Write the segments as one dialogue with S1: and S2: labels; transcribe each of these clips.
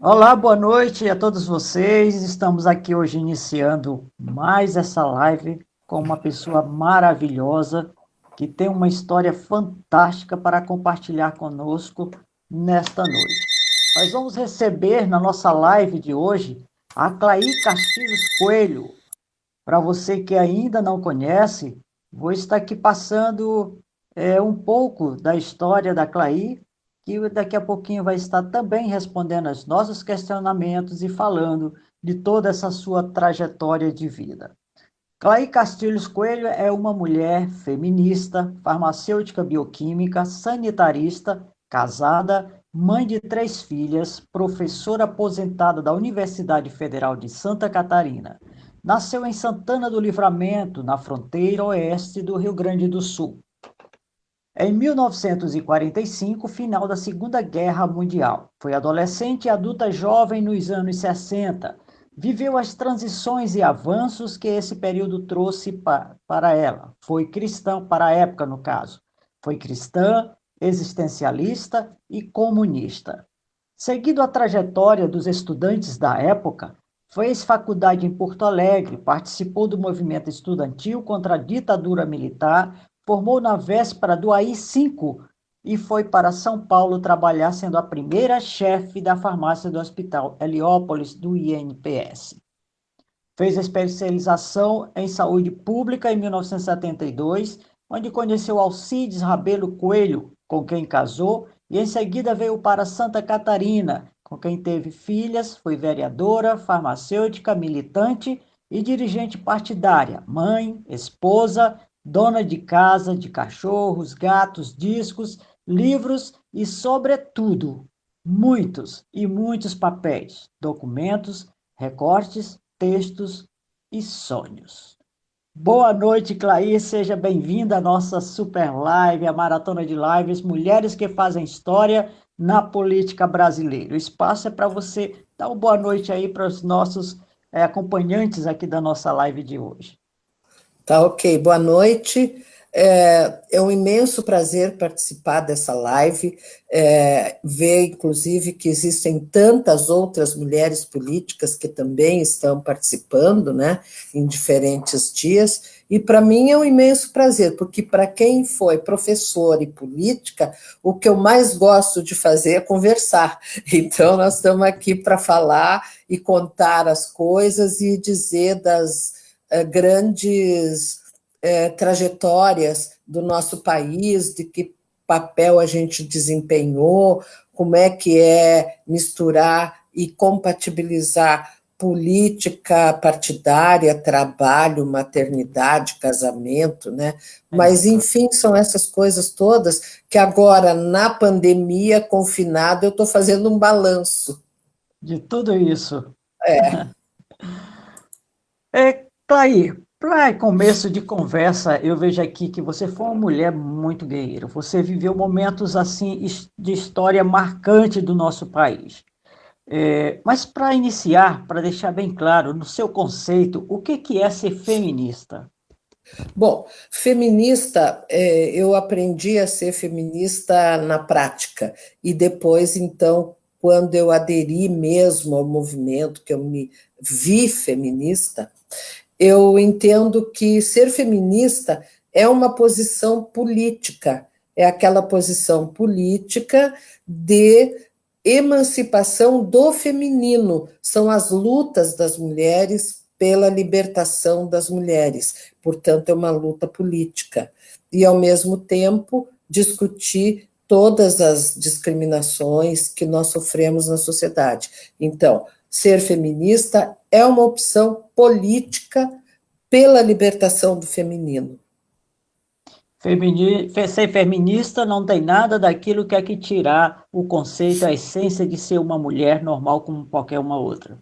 S1: Olá, boa noite a todos vocês. Estamos aqui hoje iniciando mais essa live com uma pessoa maravilhosa que tem uma história fantástica para compartilhar conosco nesta noite. Nós vamos receber na nossa live de hoje a Clay Castilhos Coelho. Para você que ainda não conhece, vou estar aqui passando um pouco da história da Clay, que daqui a pouquinho vai estar também respondendo aos nossos questionamentos e falando de toda essa sua trajetória de vida. Clay Castilhos Coelho é uma mulher feminista, farmacêutica bioquímica, sanitarista, casada, mãe de 3 filhas, professora aposentada da Universidade Federal de Santa Catarina. Nasceu em Santana do Livramento, na fronteira oeste do Rio Grande do Sul. Em 1945, final da Segunda Guerra Mundial. Foi adolescente e adulta jovem nos anos 60. Viveu as transições e avanços que esse período trouxe para ela. Foi cristã, para a época, no caso. Foi cristã, existencialista e comunista. Seguindo a trajetória dos estudantes da época, fez faculdade em Porto Alegre, participou do movimento estudantil contra a ditadura militar, formou na véspera do AI-5 e foi para São Paulo trabalhar sendo a primeira chefe da farmácia do Hospital Heliópolis do INPS. Fez a especialização em saúde pública em 1972, onde conheceu Alcides Rabelo Coelho, com quem casou, e em seguida veio para Santa Catarina, com quem teve filhas, foi vereadora, farmacêutica, militante e dirigente partidária, mãe, esposa, dona de casa, de cachorros, gatos, discos, livros e, sobretudo, muitos e muitos papéis, documentos, recortes, textos e sonhos. Boa noite, Clay, seja bem-vinda à nossa super live, a maratona de lives, Mulheres que Fazem História na Política Brasileira. O espaço é para você dar uma boa noite aí para os nossos acompanhantes aqui da nossa live de hoje.
S2: Tá, ok. Boa noite. É um imenso prazer participar dessa live, ver, inclusive, que existem tantas outras mulheres políticas que também estão participando, né, em diferentes dias, e para mim é um imenso prazer, porque para quem foi professor e política, o que eu mais gosto de fazer é conversar. Então, nós estamos aqui para falar e contar as coisas e dizer das grandes trajetórias do nosso país, de que papel a gente desempenhou, como é que é misturar e compatibilizar política partidária, trabalho, maternidade, casamento, né? Mas, enfim, são essas coisas todas que agora, na pandemia, confinado, eu estou fazendo um balanço.
S1: De tudo isso.
S2: É.
S1: Clay, para começo de conversa, eu vejo aqui que você foi uma mulher muito guerreira. Você viveu momentos assim de história marcante do nosso país. Mas para iniciar, para deixar bem claro, no seu conceito, o que é ser feminista?
S2: Bom, feminista, eu aprendi a ser feminista na prática, e depois, então, quando eu aderi mesmo ao movimento, que eu me vi feminista, eu entendo que ser feminista é uma posição política, é aquela posição política de emancipação do feminino, são as lutas das mulheres pela libertação das mulheres, portanto, é uma luta política. E, ao mesmo tempo, discutir todas as discriminações que nós sofremos na sociedade. Então, ser feminista é uma opção política pela libertação do feminino.
S1: Ser feminista não tem nada daquilo que é que tirar o conceito, a essência de ser uma mulher normal como qualquer uma outra.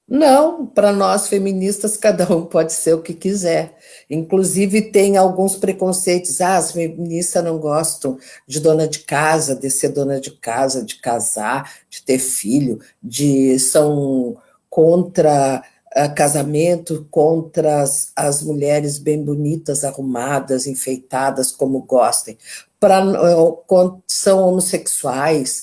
S2: Não, para nós feministas, cada um pode ser o que quiser. Inclusive, tem alguns preconceitos. As feministas não gostam de dona de casa, de ser dona de casa, de casar, de ter filho, são contra casamento, contra as mulheres bem bonitas, arrumadas, enfeitadas, como gostem. São homossexuais,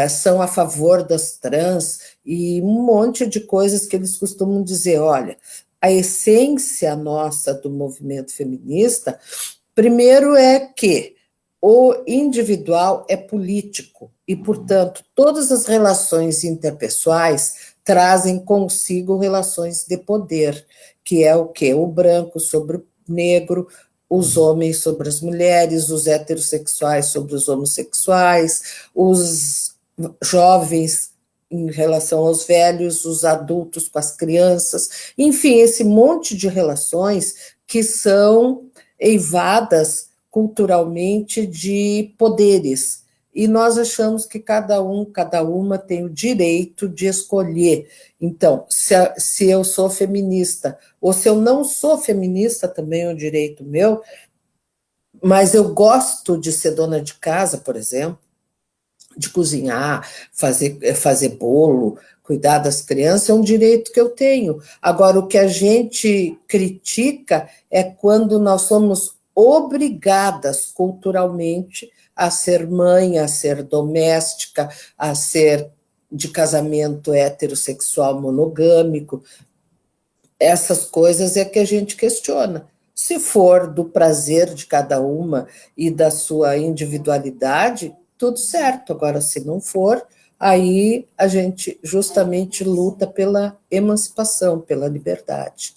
S2: são a favor das trans, e um monte de coisas que eles costumam dizer, olha, a essência nossa do movimento feminista, primeiro é que o individual é político, e, portanto, todas as relações interpessoais trazem consigo relações de poder, que é o quê? O branco sobre o negro, os homens sobre as mulheres, os heterossexuais sobre os homossexuais, os jovens em relação aos velhos, os adultos com as crianças, enfim, esse monte de relações que são eivadas culturalmente de poderes. E nós achamos que cada um, cada uma tem o direito de escolher. Então, se eu sou feminista, ou se eu não sou feminista, também é um direito meu, mas eu gosto de ser dona de casa, por exemplo, de cozinhar, fazer bolo, cuidar das crianças, é um direito que eu tenho. Agora, o que a gente critica é quando nós somos obrigadas culturalmente a ser mãe, a ser doméstica, a ser de casamento heterossexual monogâmico. Essas coisas é que a gente questiona. Se for do prazer de cada uma e da sua individualidade, tudo certo. Agora, se não for, aí a gente justamente luta pela emancipação, pela liberdade.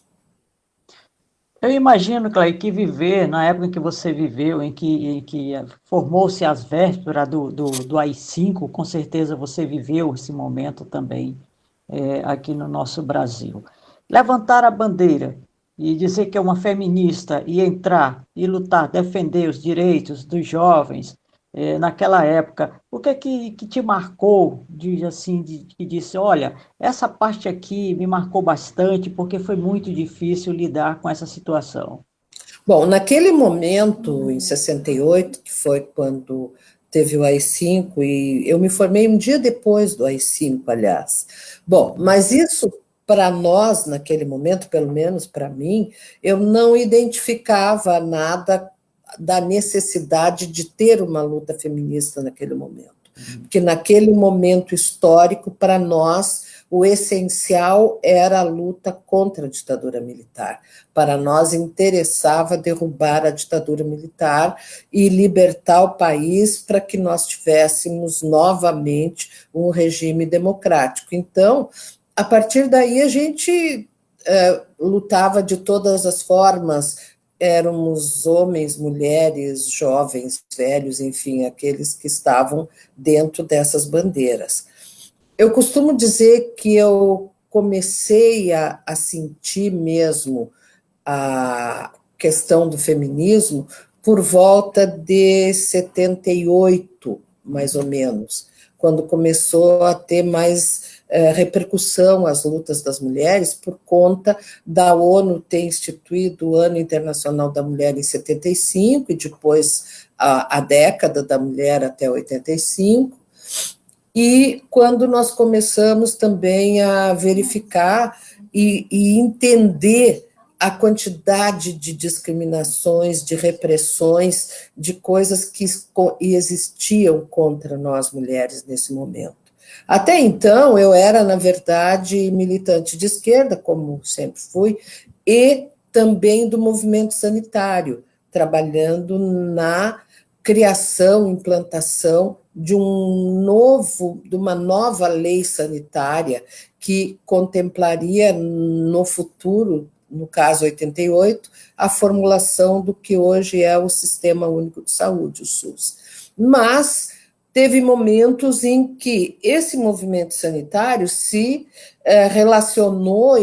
S1: Eu imagino, Clay, que viver, na época em que você viveu, em que formou-se as vésperas do AI-5, com certeza você viveu esse momento também aqui no nosso Brasil. Levantar a bandeira e dizer que é uma feminista e entrar e lutar, defender os direitos dos jovens naquela época, o que é que te marcou, que disse, olha, essa parte aqui me marcou bastante porque foi muito difícil lidar com essa situação.
S2: Bom, naquele momento, em 68, que foi quando teve o AI-5, e eu me formei um dia depois do AI-5, aliás. Bom, mas isso, para nós, naquele momento, pelo menos para mim, eu não identificava nada da necessidade de ter uma luta feminista naquele momento. Porque naquele momento histórico, para nós, o essencial era a luta contra a ditadura militar. Para nós interessava derrubar a ditadura militar e libertar o país para que nós tivéssemos novamente um regime democrático. Então, a partir daí, a gente lutava de todas as formas. Éramos homens, mulheres, jovens, velhos, enfim, aqueles que estavam dentro dessas bandeiras. Eu costumo dizer que eu comecei a sentir mesmo a questão do feminismo por volta de 78, mais ou menos, quando começou a ter mais repercussão as lutas das mulheres, por conta da ONU ter instituído o Ano Internacional da Mulher em 75, e depois a década da mulher até 85, e quando nós começamos também a verificar e entender a quantidade de discriminações, de repressões, de coisas que existiam contra nós mulheres nesse momento. Até então, eu era, na verdade, militante de esquerda, como sempre fui, e também do movimento sanitário, trabalhando na criação, implantação de uma nova lei sanitária que contemplaria no futuro, no caso 88, a formulação do que hoje é o Sistema Único de Saúde, o SUS. Mas teve momentos em que esse movimento sanitário se relacionou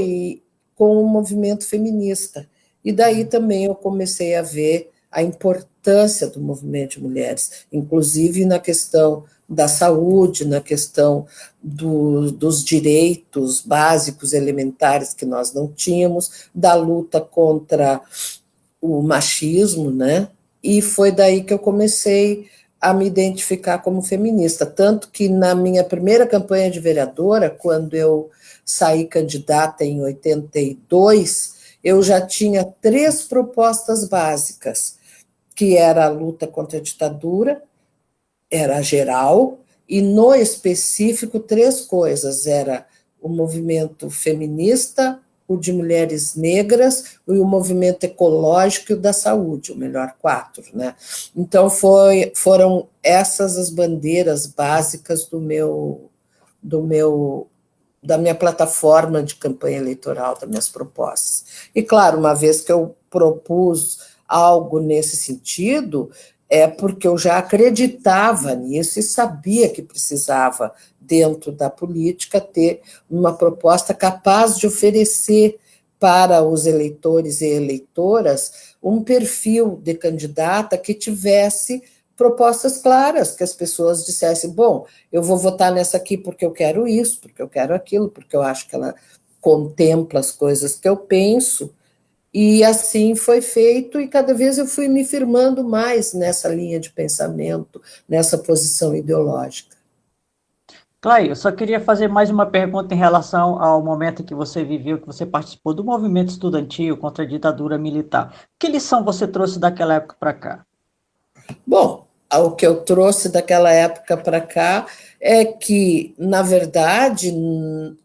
S2: com o movimento feminista. E daí também eu comecei a ver a importância do movimento de mulheres, inclusive na questão da saúde, na questão dos direitos básicos elementares que nós não tínhamos, da luta contra o machismo, né? E foi daí que eu comecei a me identificar como feminista, tanto que na minha primeira campanha de vereadora, quando eu saí candidata em 82, eu já tinha 3 propostas básicas, que era a luta contra a ditadura, era geral, e no específico 3 coisas, era o movimento feminista, o de mulheres negras e o movimento ecológico e o da saúde, o melhor 4, né? Então foram essas as bandeiras básicas do meu da minha plataforma de campanha eleitoral, das minhas propostas. E, claro, uma vez que eu propus algo nesse sentido, é porque eu já acreditava nisso e sabia que precisava, dentro da política, ter uma proposta capaz de oferecer para os eleitores e eleitoras um perfil de candidata que tivesse propostas claras, que as pessoas dissessem, bom, eu vou votar nessa aqui porque eu quero isso, porque eu quero aquilo, porque eu acho que ela contempla as coisas que eu penso, e assim foi feito, e cada vez eu fui me firmando mais nessa linha de pensamento, nessa posição ideológica.
S1: Clay, eu só queria fazer mais uma pergunta em relação ao momento em que você viveu, que você participou do movimento estudantil contra a ditadura militar. Que lição você trouxe daquela época para cá?
S2: Bom, o que eu trouxe daquela época para cá é que, na verdade,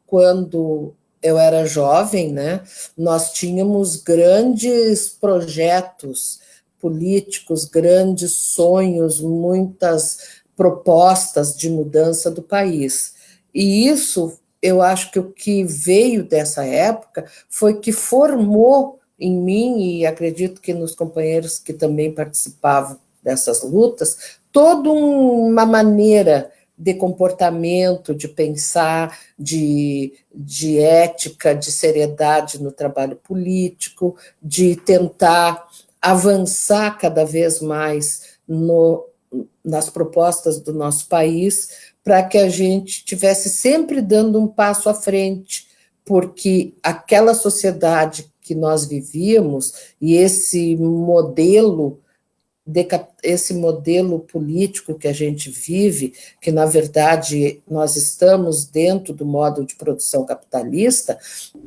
S2: quando eu era jovem, né, nós tínhamos grandes projetos políticos, grandes sonhos, muitas propostas de mudança do país. E isso, eu acho que o que veio dessa época foi que formou em mim, e acredito que nos companheiros que também participavam dessas lutas, toda uma maneira de comportamento, de pensar, de ética, de seriedade no trabalho político, de tentar avançar cada vez mais nas propostas do nosso país, para que a gente tivesse sempre dando um passo à frente, porque aquela sociedade que nós vivíamos e esse modelo político que a gente vive, que na verdade nós estamos dentro do modo de produção capitalista,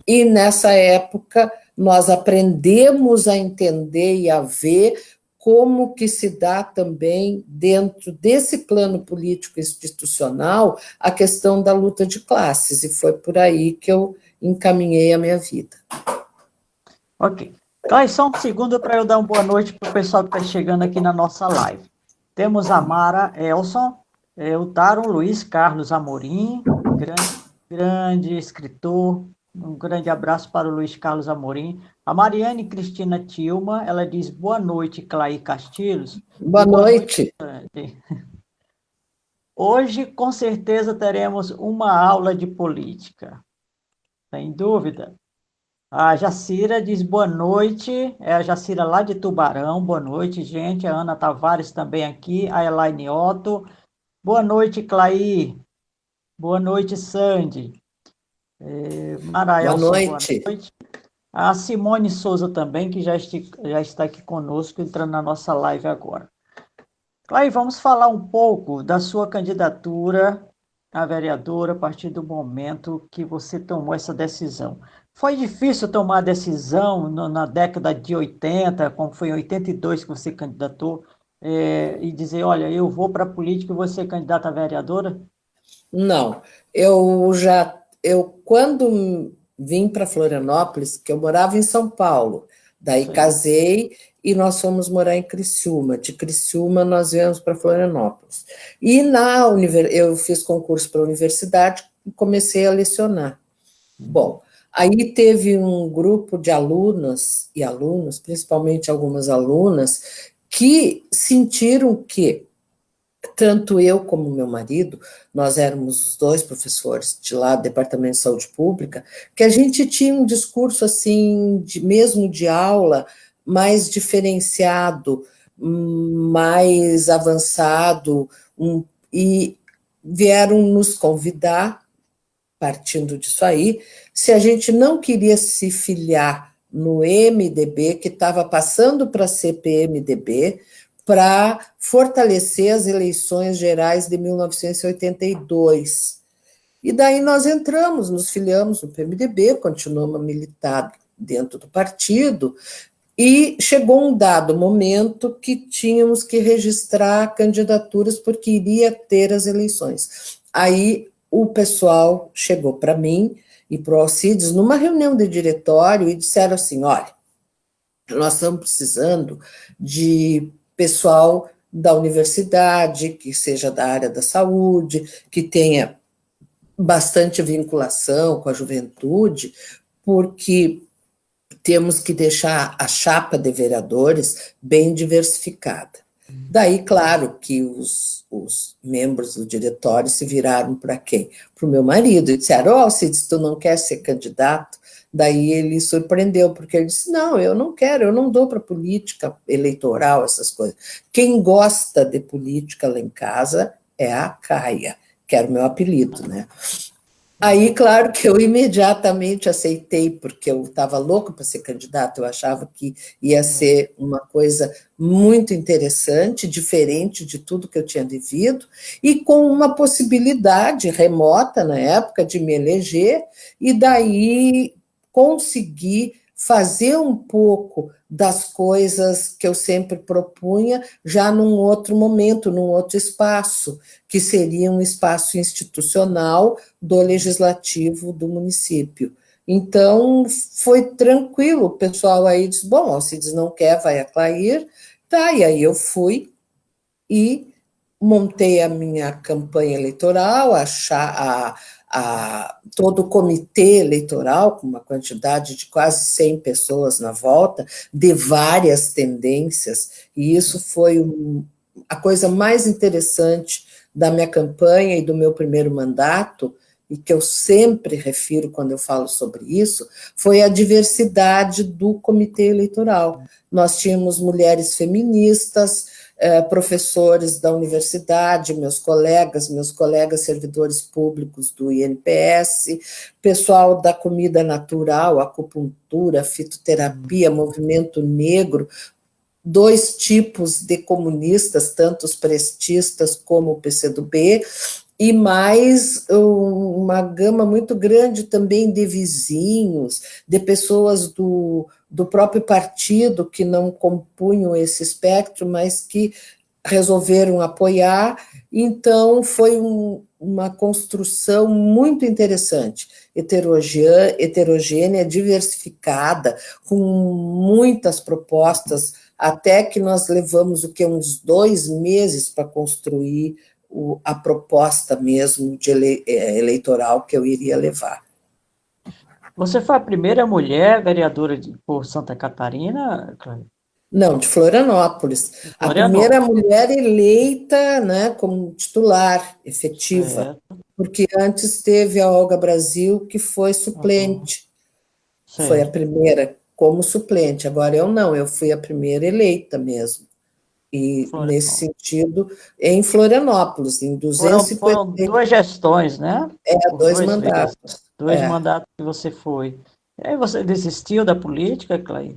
S2: e nessa época nós aprendemos a entender e a ver como que se dá também dentro desse plano político institucional a questão da luta de classes, e foi por aí que eu encaminhei a minha vida.
S1: Ok. Clay, só um segundo para eu dar uma boa noite para o pessoal que está chegando aqui na nossa live. Temos a Mara Elson, o Taron Luiz Carlos Amorim, grande escritor. Um grande abraço para o Luiz Carlos Amorim. A Mariane Cristina Tilma, ela diz boa noite, Clay Castilhos.
S2: Boa noite.
S1: Hoje, com certeza, teremos uma aula de política. Sem dúvida. A Jacira diz boa noite. É a Jacira lá de Tubarão. Boa noite, gente. A Ana Tavares também aqui. A Elaine Otto. Boa noite, Clay. Boa noite, Sandy. Maraelson, boa noite. A Simone Souza também, que já está aqui conosco, entrando na nossa live agora. Clay, vamos falar um pouco da sua candidatura a vereadora a partir do momento que você tomou essa decisão. Foi difícil tomar a decisão na década de 80, como foi em 82 que você candidatou, e dizer, olha, eu vou para a política e vou ser candidata a vereadora?
S2: Não, quando vim para Florianópolis, que eu morava em São Paulo, daí
S1: Sim.
S2: casei e nós fomos morar em Criciúma. De Criciúma nós viemos para Florianópolis. E eu fiz concurso para a universidade e comecei a lecionar. Bom, aí teve um grupo de alunas e alunos, principalmente algumas alunas, que sentiram que tanto eu como meu marido, nós éramos os dois professores de lá do Departamento de Saúde Pública, que a gente tinha um discurso assim, mesmo de aula, mais diferenciado, mais avançado, e vieram nos convidar, partindo disso aí, se a gente não queria se filiar no MDB, que estava passando para a CPMDB, para fortalecer as eleições gerais de 1982. E daí nós entramos, nos filiamos no PMDB, continuamos a militar dentro do partido, E chegou um dado momento que tínhamos que registrar candidaturas porque iria ter as eleições. Aí o pessoal chegou para mim e para o Alcides numa reunião de diretório e disseram assim: olha, nós estamos precisando de pessoal da universidade, que seja da área da saúde, que tenha bastante vinculação com a juventude, porque temos que deixar a chapa de vereadores bem diversificada. Daí, claro, que os membros do diretório se viraram para quem? Para o meu marido, e disseram: ó, Alcides, tu não quer ser candidato? Daí ele surpreendeu, porque ele disse: não, eu não quero, eu não dou para política eleitoral, essas coisas. Quem gosta de política lá em casa é a Caia, que era o meu apelido, né? Aí, claro que eu imediatamente aceitei, porque eu estava louca para ser candidata, eu achava que ia ser uma coisa muito interessante, diferente de tudo que eu tinha vivido, e com uma possibilidade remota, na época, de me eleger, e daí conseguir fazer um pouco das coisas que eu sempre propunha, já num outro momento, num outro espaço, que seria um espaço institucional do legislativo do município. Então, foi tranquilo, o pessoal aí disse: bom, Alcides não quer, vai a Clair, tá, e aí eu fui e montei a minha campanha eleitoral, todo o comitê eleitoral, com uma quantidade de quase 100 pessoas na volta, de várias tendências, e isso foi a coisa mais interessante da minha campanha e do meu primeiro mandato, e que eu sempre refiro quando eu falo sobre isso, foi a diversidade do comitê eleitoral. Nós tínhamos mulheres feministas, professores da universidade, meus colegas servidores públicos do INPS, pessoal da comida natural, acupuntura, fitoterapia, movimento negro, dois tipos de comunistas, tanto os prestistas como o PCdoB, e mais uma gama muito grande também de vizinhos, de pessoas do próprio partido que não compunham esse espectro, mas que resolveram apoiar. Então, foi uma construção muito interessante, heterogênea, diversificada, com muitas propostas, até que nós levamos uns 2 meses para construir a proposta mesmo eleitoral que eu iria levar.
S1: Você foi a primeira mulher vereadora por Santa Catarina, Cláudia?
S2: Não, de Florianópolis. A primeira mulher eleita, né, como titular efetiva,
S1: certo.
S2: porque antes teve a Olga Brasil, que foi suplente. Foi a primeira como suplente. Agora eu não, eu fui a primeira eleita mesmo. E, nesse sentido, em Florianópolis, em 250...
S1: Foram 2 gestões, né? Por
S2: 2
S1: 2 vezes.
S2: mandatos.
S1: 2 mandatos que você foi. E aí você desistiu da política, Clay?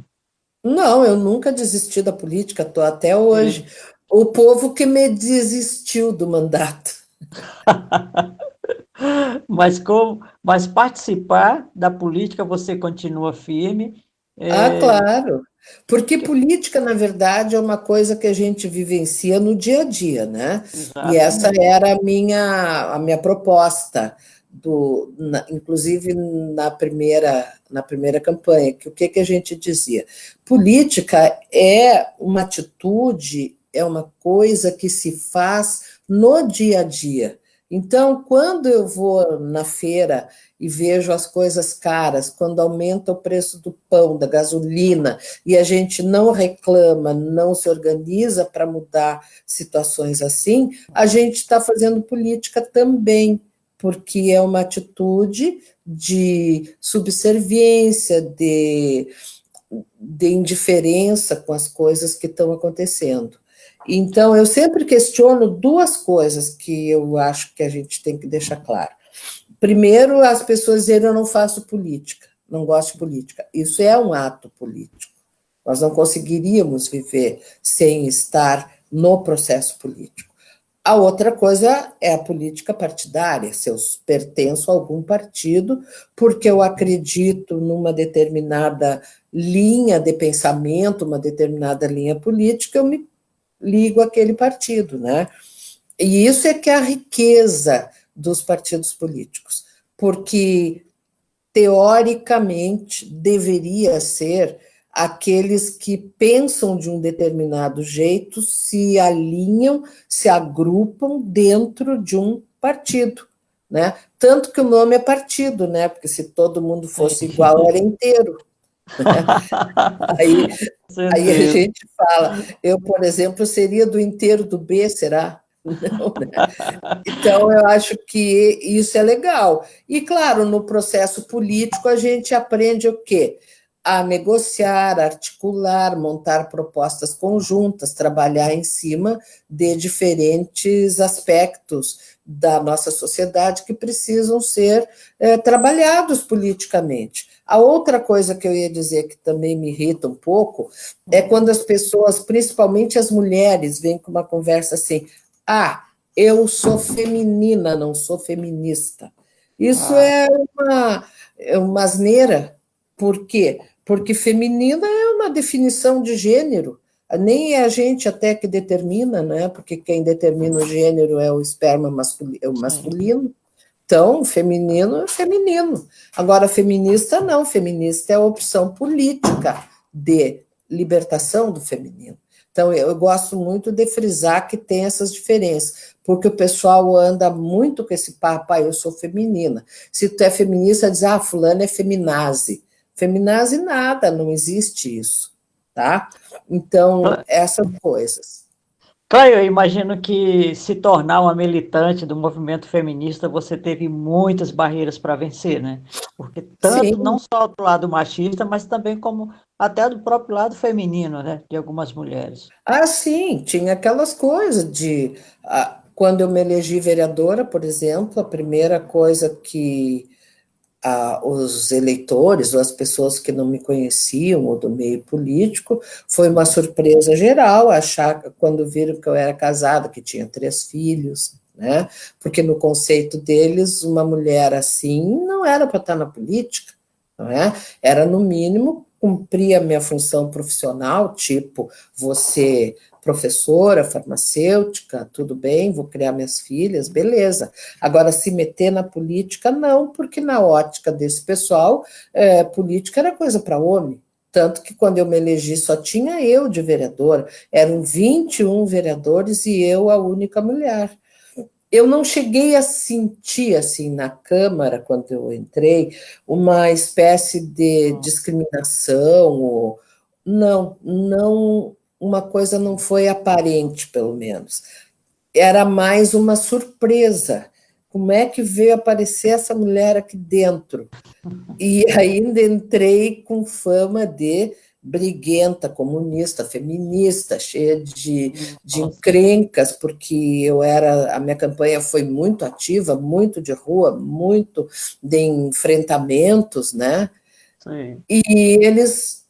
S2: Não, eu nunca desisti da política, estou até hoje. O povo que me desistiu do mandato.
S1: Mas participar da política você continua firme.
S2: Claro. Porque política, na verdade, é uma coisa que a gente vivencia no dia a dia, né? E essa
S1: Exatamente.
S2: era a minha proposta, inclusive na primeira campanha, que o que a gente dizia? Política é uma atitude, é uma coisa que se faz no dia a dia. Então, quando eu vou na feira e vejo as coisas caras, quando aumenta o preço do pão, da gasolina, e a gente não reclama, não se organiza para mudar situações assim, a gente está fazendo política também, porque é uma atitude de subserviência, de indiferença com as coisas que estão acontecendo. Então, eu sempre questiono 2 coisas que eu acho que a gente tem que deixar claro. Primeiro, as pessoas dizem: eu não faço política, não gosto de política. Isso é um ato político. Nós não conseguiríamos viver sem estar no processo político. A outra coisa é a política partidária, se eu pertenço a algum partido, porque eu acredito numa determinada linha de pensamento, uma determinada linha política, eu me ligo àquele partido, né? E isso é que é a riqueza dos partidos políticos, porque teoricamente deveria ser aqueles que pensam de um determinado jeito, se alinham, se agrupam dentro de um partido, né? Tanto que o nome é partido, né? Porque se todo mundo fosse igual, era inteiro. Né? Aí, aí a gente fala, eu, por exemplo, seria do inteiro do B, será? Não, né? Então, eu acho que isso é legal. E, claro, no processo político, a gente aprende o quê? A negociar, articular, montar propostas conjuntas, trabalhar em cima de diferentes aspectos da nossa sociedade que precisam ser trabalhados politicamente. A outra coisa que eu ia dizer que também me irrita um pouco é quando as pessoas, principalmente as mulheres, vêm com uma conversa assim: ah, eu sou feminina, não sou feminista. Isso é uma asneira. Por quê? Porque feminina é uma definição de gênero. Nem é a gente até que determina, né? Porque quem determina o gênero é o esperma masculino. Então, feminino é feminino. Agora, feminista não. Feminista é a opção política de libertação do feminino. Então, eu gosto muito de frisar que tem essas diferenças, porque o pessoal anda muito com esse papo: eu sou feminina. Se tu é feminista, diz, fulana é feminazi. Feminazi nada, não existe isso, tá? Então, essas coisas.
S1: Caio, eu imagino que se tornar uma militante do movimento feminista, você teve muitas barreiras para vencer, né? Porque tanto
S2: Sim.
S1: não só do lado machista, mas também como até do próprio lado feminino, né? De algumas mulheres.
S2: Sim, tinha aquelas coisas de... quando eu me elegi vereadora, por exemplo, a primeira coisa que os eleitores ou as pessoas que não me conheciam ou do meio político, foi uma surpresa geral achar, quando viram que eu era casada, que tinha 3 filhos, né? Porque no conceito deles, uma mulher assim não era para estar na política, não é? Era, no mínimo, cumprir a minha função profissional, tipo, você professora, farmacêutica, tudo bem, vou criar minhas filhas, beleza. Agora, se meter na política, não, porque na ótica desse pessoal, política era coisa para homem. Tanto que quando eu me elegi só tinha eu de vereadora, eram 21 vereadores e eu a única mulher. Eu não cheguei a sentir, assim, na Câmara, quando eu entrei, uma espécie de discriminação, não, uma coisa não foi aparente, pelo menos. Era mais uma surpresa. Como é que veio aparecer essa mulher aqui dentro? E ainda entrei com fama de briguenta, comunista, feminista, cheia de encrencas, porque a minha campanha foi muito ativa, muito de rua, muito de enfrentamentos, né?
S1: Sim.
S2: E eles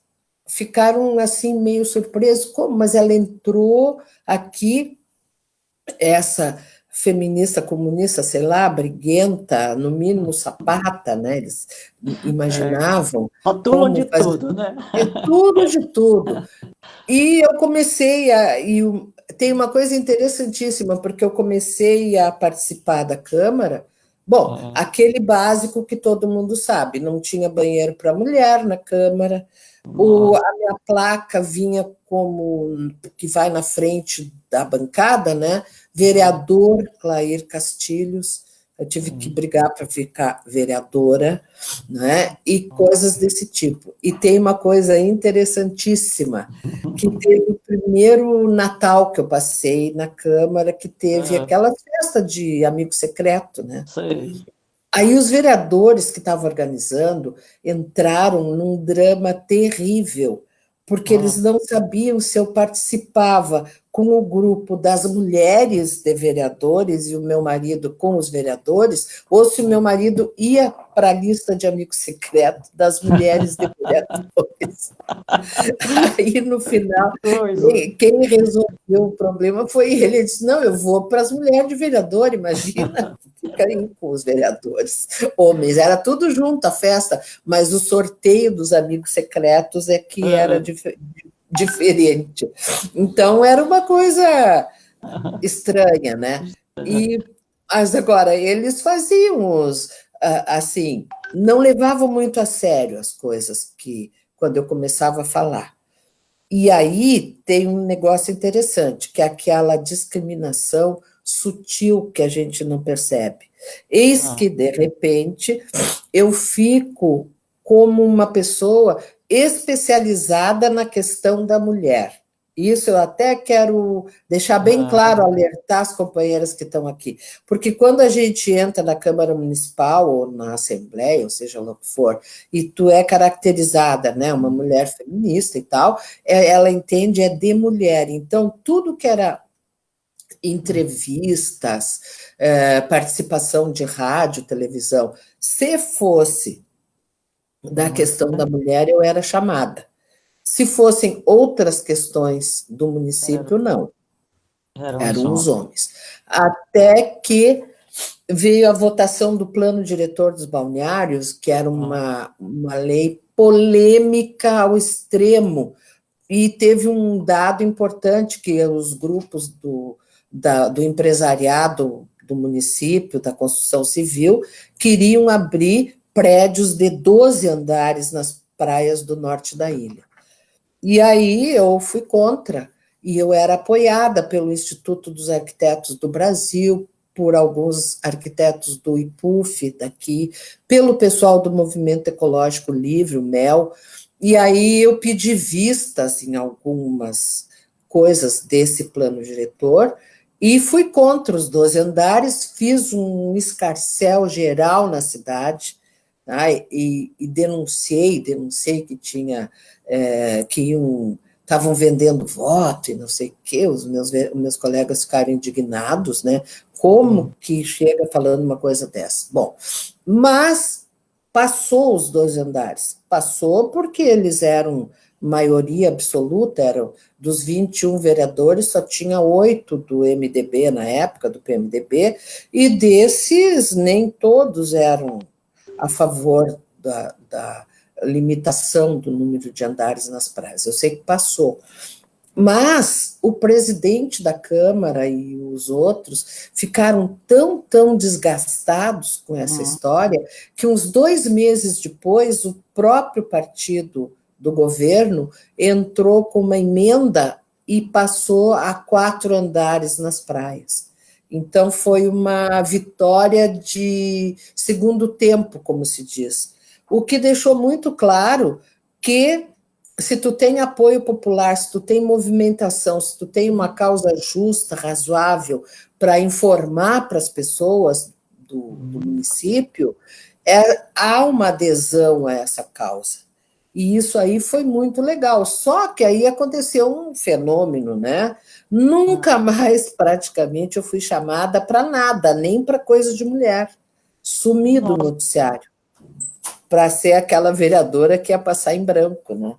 S2: ficaram assim meio surpresos: como? Mas ela entrou aqui, essa feminista, comunista, sei lá, briguenta, no mínimo sapata, né? Eles imaginavam
S1: Rotulam
S2: como
S1: de
S2: fazer
S1: tudo, né?
S2: de tudo, de tudo. E eu comecei tem uma coisa interessantíssima, porque eu comecei a participar da Câmara. Bom, aquele básico que todo mundo sabe: não tinha banheiro para mulher na Câmara, a minha placa vinha como que vai na frente da bancada, né? Vereador Clair Castilhos. Eu tive que brigar para ficar vereadora, né? E coisas desse tipo. E tem uma coisa interessantíssima, que teve o primeiro Natal que eu passei na Câmara, que teve aquela festa de amigo secreto, né?
S1: Sei.
S2: Aí os vereadores que estavam organizando entraram num drama terrível, porque eles não sabiam se eu participava com o grupo das mulheres de vereadores e o meu marido com os vereadores, ou se o meu marido ia para a lista de amigo secreto das mulheres de vereadores. Aí, no final, quem resolveu o problema foi ele. Ele disse, não, eu vou para as mulheres de vereador, imagina, fica aí com os vereadores. Homens, era tudo junto, a festa, mas o sorteio dos amigos secretos é que era diferente. Então, era uma coisa estranha, né? Mas agora, eles faziam assim, não levavam muito a sério as coisas que, quando eu começava a falar. E aí tem um negócio interessante, que é aquela discriminação sutil que a gente não percebe. Eis que, de repente, eu fico como uma pessoa especializada na questão da mulher. Isso eu até quero deixar bem claro, alertar as companheiras que estão aqui, porque quando a gente entra na Câmara Municipal ou na Assembleia, ou seja lá o que for, e tu é caracterizada, né, uma mulher feminista e tal, ela entende de mulher, então tudo que era entrevistas, participação de rádio, televisão, se fosse da questão da mulher, eu era chamada. Se fossem outras questões do município, não. Eram os homens. Até que veio a votação do plano diretor dos balneários, que era uma lei polêmica ao extremo, e teve um dado importante, que os grupos do empresariado do município, da construção civil, queriam abrir prédios de 12 andares nas praias do norte da ilha. E aí eu fui contra, e eu era apoiada pelo Instituto dos Arquitetos do Brasil, por alguns arquitetos do IPUF daqui, pelo pessoal do Movimento Ecológico Livre, o MEL, e aí eu pedi vistas em algumas coisas desse plano diretor, e fui contra os 12 andares, fiz um escarcéu geral na cidade, tá? e denunciei que tinha... estavam vendendo voto e não sei o quê, os meus colegas ficaram indignados, né? Como que chega falando uma coisa dessa? Bom, mas passou os 12 andares. Passou porque eles eram maioria absoluta, eram dos 21 vereadores, só tinha 8 do MDB na época, do PMDB, e desses nem todos eram a favor da limitação do número de andares nas praias. Eu sei que passou. Mas o presidente da Câmara e os outros ficaram tão desgastados com essa história que uns 2 meses depois o próprio partido do governo entrou com uma emenda e passou a 4 andares nas praias. Então foi uma vitória de segundo tempo, como se diz. O que deixou muito claro que se tu tem apoio popular, se tu tem movimentação, se tu tem uma causa justa, razoável, para informar para as pessoas do município, há uma adesão a essa causa. E isso aí foi muito legal. Só que aí aconteceu um fenômeno, né? Nunca mais, praticamente, eu fui chamada para nada, nem para coisa de mulher. Sumi do noticiário, para ser aquela vereadora que ia passar em branco, né?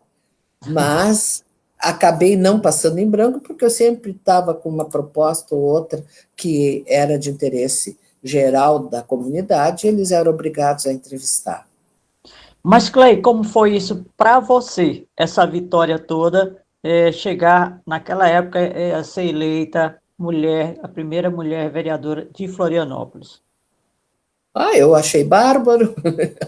S2: Mas acabei não passando em branco, porque eu sempre estava com uma proposta ou outra que era de interesse geral da comunidade, e eles eram obrigados a entrevistar.
S1: Mas, Clay, como foi isso para você, essa vitória toda, chegar naquela época a ser eleita mulher, a primeira mulher vereadora de Florianópolis?
S2: Eu achei bárbaro,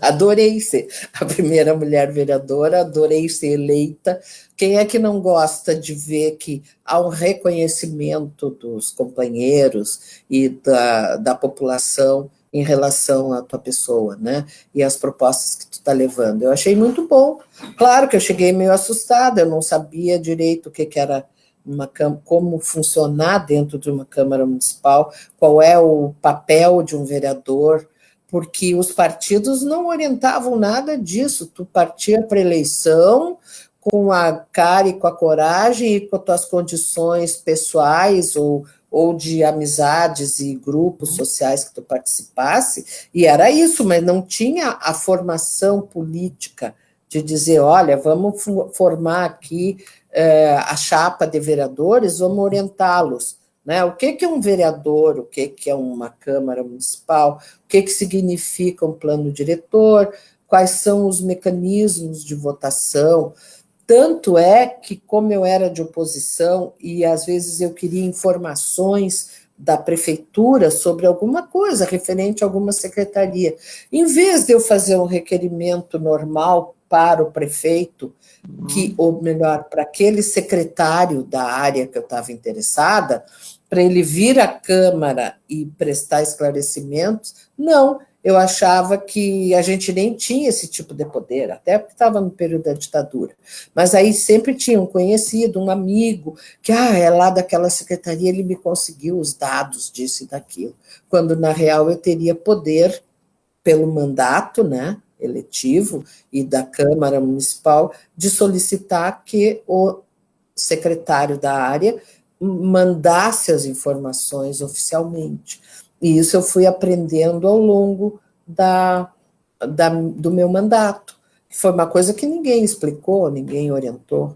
S2: adorei ser a primeira mulher vereadora, adorei ser eleita. Quem é que não gosta de ver que há um reconhecimento dos companheiros e da população em relação à tua pessoa, né? E as propostas que tu está levando. Eu achei muito bom. Claro que eu cheguei meio assustada, eu não sabia direito o que era como funcionar dentro de uma Câmara Municipal, qual é o papel de um vereador, porque os partidos não orientavam nada disso, tu partia para eleição com a cara e com a coragem e com as tuas condições pessoais ou de amizades e grupos sociais que tu participasse, e era isso, mas não tinha a formação política de dizer, olha, vamos formar aqui a chapa de vereadores, vamos orientá-los. Né? O que é um vereador, o que é uma Câmara Municipal, o que significa um plano diretor, quais são os mecanismos de votação. Tanto é que, como eu era de oposição e às vezes eu queria informações da prefeitura sobre alguma coisa referente a alguma secretaria, em vez de eu fazer um requerimento normal para o prefeito, ou melhor, para aquele secretário da área que eu estava interessada, para ele vir à Câmara e prestar esclarecimentos, não, eu achava que a gente nem tinha esse tipo de poder, até porque estava no período da ditadura. Mas aí sempre tinha um conhecido, um amigo, que é lá daquela secretaria, ele me conseguiu os dados disso e daquilo. Quando, na real, eu teria poder, pelo mandato, né, eletivo e da Câmara Municipal, de solicitar que o secretário da área mandasse as informações oficialmente. E isso eu fui aprendendo ao longo do meu mandato. Foi uma coisa que ninguém explicou, ninguém orientou.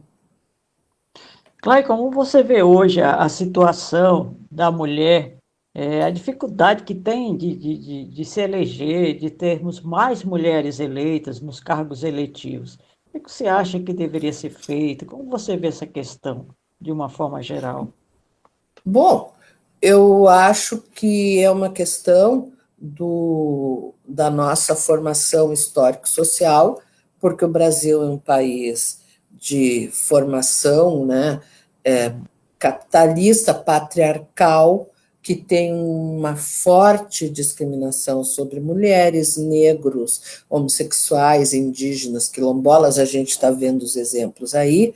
S1: Clay, como você vê hoje a situação da mulher, a dificuldade que tem de se eleger, de termos mais mulheres eleitas nos cargos eletivos? O que você acha que deveria ser feito? Como você vê essa questão, de uma forma geral?
S2: Bom, eu acho que é uma questão da nossa formação histórico-social, porque o Brasil é um país de formação, né, capitalista, patriarcal, que tem uma forte discriminação sobre mulheres, negros, homossexuais, indígenas, quilombolas, a gente está vendo os exemplos aí,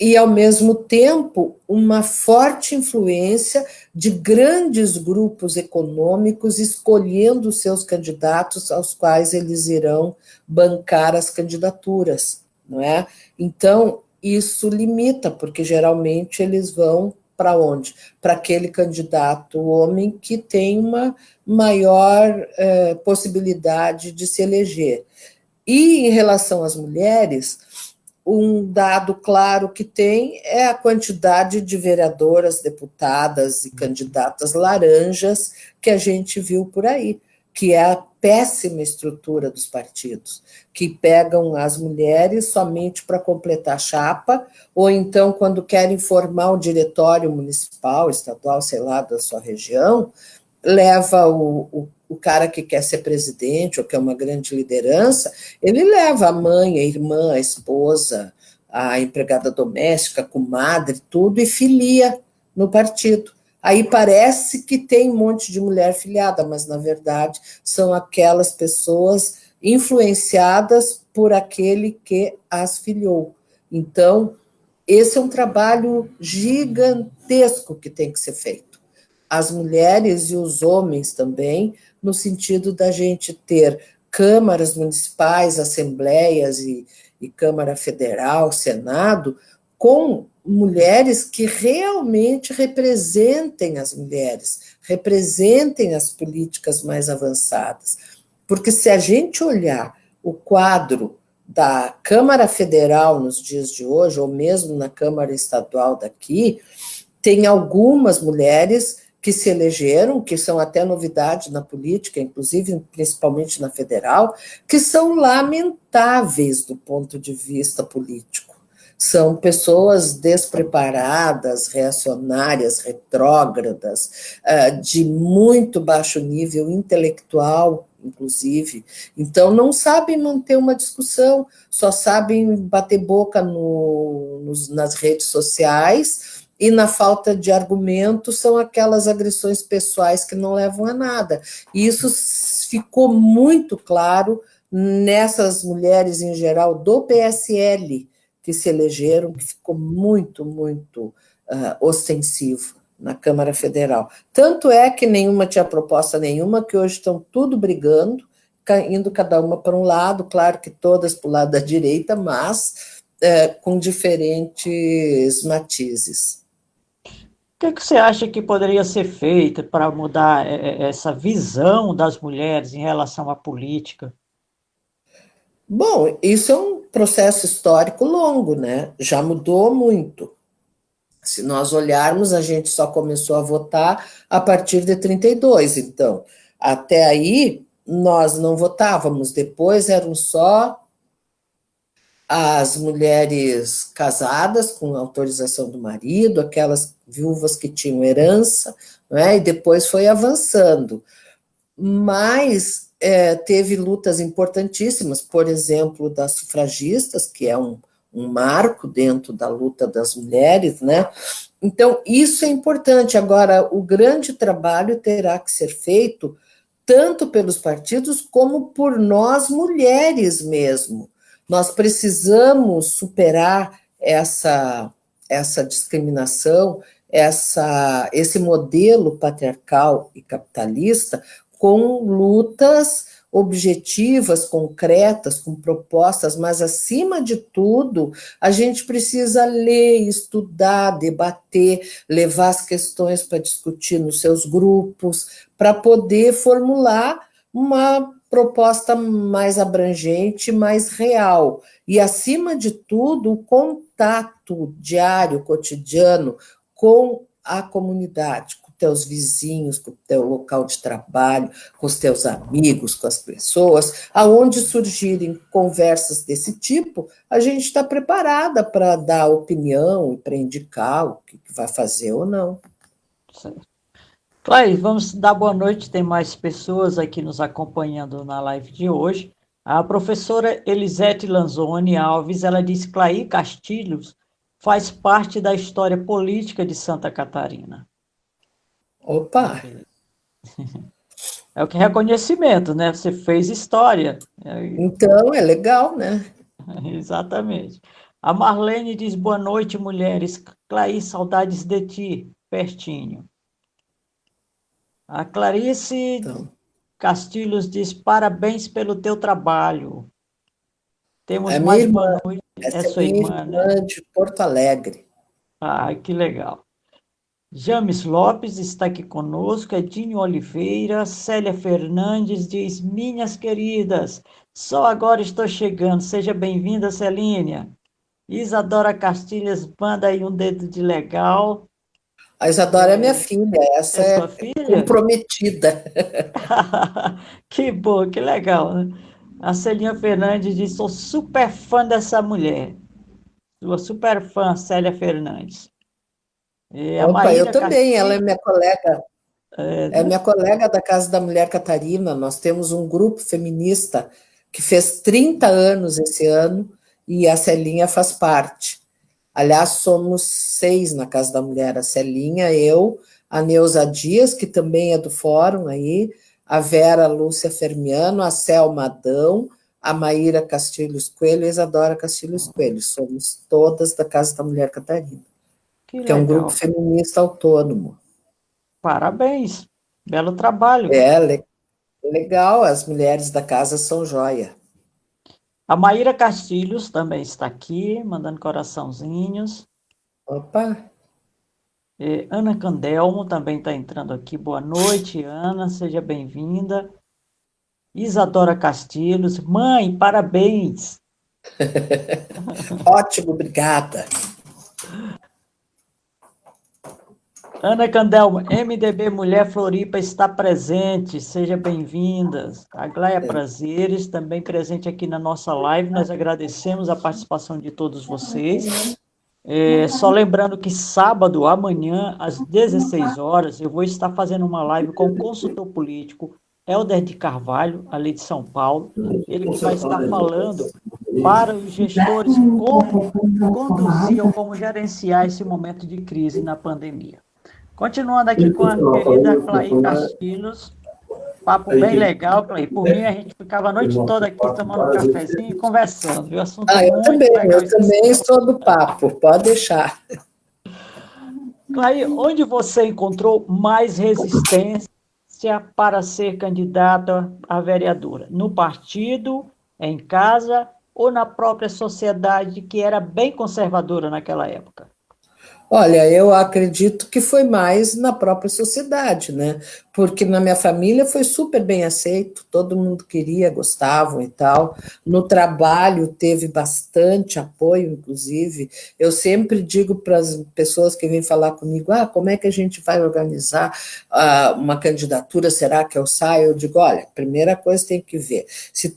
S2: e, ao mesmo tempo, uma forte influência de grandes grupos econômicos escolhendo seus candidatos aos quais eles irão bancar as candidaturas, não é? Então, isso limita, porque geralmente eles vão para onde? Para aquele candidato homem que tem uma maior possibilidade de se eleger. E, em relação às mulheres, um dado claro que tem é a quantidade de vereadoras, deputadas e candidatas laranjas que a gente viu por aí, que é a péssima estrutura dos partidos, que pegam as mulheres somente para completar a chapa, ou então, quando querem formar o diretório municipal, estadual, sei lá, da sua região, leva o cara que quer ser presidente ou que é uma grande liderança, ele leva a mãe, a irmã, a esposa, a empregada doméstica, a comadre, tudo, e filia no partido. Aí parece que tem um monte de mulher filiada, mas, na verdade, são aquelas pessoas influenciadas por aquele que as filiou. Então, esse é um trabalho gigantesco que tem que ser feito. As mulheres e os homens também, no sentido da gente ter câmaras municipais, assembleias e Câmara Federal, Senado, com mulheres que realmente representem as mulheres, representem as políticas mais avançadas. Porque se a gente olhar o quadro da Câmara Federal nos dias de hoje, ou mesmo na Câmara Estadual daqui, tem algumas mulheres que se elegeram, que são até novidade na política, inclusive, principalmente na federal, que são lamentáveis do ponto de vista político. São pessoas despreparadas, reacionárias, retrógradas, de muito baixo nível intelectual, inclusive. Então, não sabem manter uma discussão, só sabem bater boca nas redes sociais, e na falta de argumentos são aquelas agressões pessoais que não levam a nada. E isso ficou muito claro nessas mulheres, em geral, do PSL, que se elegeram, que ficou muito, muito ostensivo na Câmara Federal. Tanto é que nenhuma tinha proposta nenhuma, que hoje estão tudo brigando, indo cada uma para um lado, claro que todas para o lado da direita, mas com diferentes matizes.
S1: O que você acha que poderia ser feito para mudar essa visão das mulheres em relação à política?
S2: Bom, isso é um processo histórico longo, né? Já mudou muito. Se nós olharmos, a gente só começou a votar a partir de 32, então, até aí nós não votávamos, depois eram só as mulheres casadas com autorização do marido, aquelas viúvas que tinham herança, né? E depois foi avançando. Mas teve lutas importantíssimas, por exemplo, das sufragistas, que é um marco dentro da luta das mulheres, né? Então, isso é importante. Agora, o grande trabalho terá que ser feito tanto pelos partidos como por nós mulheres mesmo. Nós precisamos superar essa discriminação, esse modelo patriarcal e capitalista com lutas objetivas, concretas, com propostas, mas, acima de tudo, a gente precisa ler, estudar, debater, levar as questões para discutir nos seus grupos, para poder formular uma proposta mais abrangente, mais real. E, acima de tudo, o contato diário, cotidiano, com a comunidade, com teus vizinhos, com o teu local de trabalho, com os teus amigos, com as pessoas, aonde surgirem conversas desse tipo, a gente está preparada para dar opinião e para indicar o que vai fazer ou não.
S1: Clay, vamos dar boa noite, tem mais pessoas aqui nos acompanhando na live de hoje. A professora Elisete Lanzoni Alves, ela diz que Clay Castilhos faz parte da história política de Santa Catarina.
S2: Opa!
S1: É o que é reconhecimento, né? Você fez história.
S2: Então, é legal, né?
S1: Exatamente. A Marlene diz, boa noite, mulheres. Clay, saudades de ti, pertinho. A Clarice Castilhos diz, parabéns pelo teu trabalho. Temos mais boa noite.
S2: Essa é sua irmã, né? De Porto Alegre.
S1: Ah, que legal. James Lopes está aqui conosco, Edinho Oliveira, Célia Fernandes diz, minhas queridas, só agora estou chegando, seja bem-vinda, Celínia. Isadora Castilhas, manda aí um dedo de legal.
S2: A Isadora é minha filha, essa é
S1: sua filha?
S2: Comprometida.
S1: Que bom, que legal. A Celinha Fernandes diz, sou super fã dessa mulher. Sua super fã, Célia Fernandes.
S2: Opa, eu também, ela é minha colega. É minha colega da Casa da Mulher Catarina. Nós temos um grupo feminista que fez 30 anos esse ano e a Celinha faz parte. Aliás, somos 6 na Casa da Mulher, a Celinha, eu, a Neuza Dias, que também é do fórum aí, a Vera Lúcia Fermiano, a Selma Adão, a Maíra Castilhos Coelho e a Isadora Castilhos Coelho. Somos todas da Casa da Mulher Catarina. Que é um grupo feminista autônomo.
S1: Parabéns, belo trabalho.
S2: Legal, as mulheres da casa são joia.
S1: A Maíra Castilhos também está aqui, mandando coraçãozinhos.
S2: Opa!
S1: Ana Candelmo também está entrando aqui. Boa noite, Ana, seja bem-vinda. Isadora Castilhos, mãe, parabéns.
S2: Ótimo, obrigada.
S1: Ana Candelmo, MDB Mulher Floripa está presente, seja bem-vindas. A Gleia Prazeres, também presente aqui na nossa live, nós agradecemos a participação de todos vocês. Só lembrando que sábado, amanhã, às 16 horas, eu vou estar fazendo uma live com o consultor político Helder de Carvalho, ali de São Paulo. Ele que vai estar falando para os gestores como conduzir ou como gerenciar esse momento de crise na pandemia. Continuando aqui com a querida Clay Castilhos, papo bem legal, Clay. Por mim, a gente ficava a noite toda aqui tomando um cafezinho e conversando, viu? Assunto
S2: eu também sou do papo, pode deixar.
S1: Clay, onde você encontrou mais resistência para ser candidata a vereadora? No partido, em casa ou na própria sociedade que era bem conservadora naquela época?
S2: Olha, eu acredito que foi mais na própria sociedade, né? Porque na minha família foi super bem aceito, todo mundo queria, gostavam e tal. No trabalho teve bastante apoio, inclusive. Eu sempre digo para as pessoas que vêm falar comigo: como é que a gente vai organizar uma candidatura? Será que eu saio? Eu digo: olha, primeira coisa tem que ver se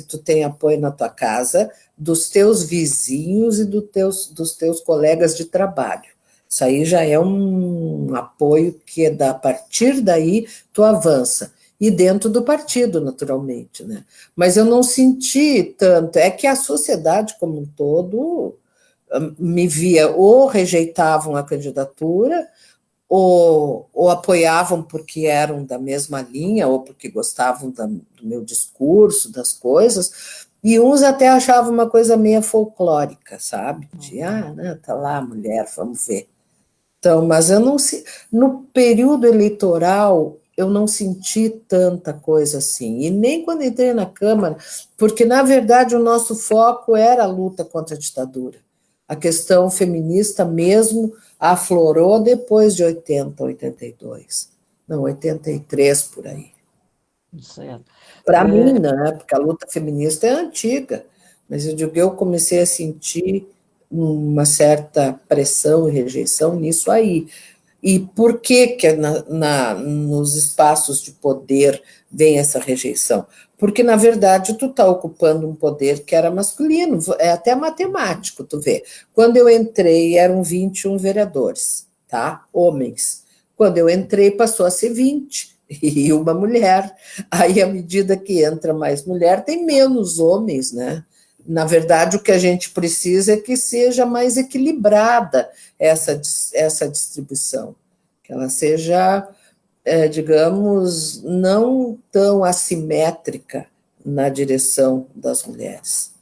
S2: tu tem apoio na tua casa, dos teus vizinhos e dos teus colegas de trabalho. Isso aí já é um apoio que a partir daí tu avança. E dentro do partido, naturalmente, né? Mas eu não senti tanto, é que a sociedade como um todo me via ou rejeitavam a candidatura, ou apoiavam porque eram da mesma linha, ou porque gostavam do meu discurso, das coisas, e uns até achavam uma coisa meio folclórica, sabe? De, né, tá lá a mulher, vamos ver. Então, mas eu não sei, no período eleitoral, eu não senti tanta coisa assim, e nem quando entrei na Câmara, porque, na verdade, o nosso foco era a luta contra a ditadura. A questão feminista mesmo aflorou depois de 80, 82. Não, 83 por aí.
S1: Certo.
S2: Para mim, né? Porque a luta feminista é antiga, mas eu digo que eu comecei a sentir uma certa pressão e rejeição nisso aí. E por que nos espaços de poder vem essa rejeição? Porque, na verdade, tu está ocupando um poder que era masculino, é até matemático, tu vê. Quando eu entrei, eram 21 vereadores, tá? Homens. Quando eu entrei, passou a ser 20, e uma mulher. Aí, à medida que entra mais mulher, tem menos homens, né? Na verdade, o que a gente precisa é que seja mais equilibrada essa distribuição, que ela seja, digamos, não tão assimétrica na direção das mulheres.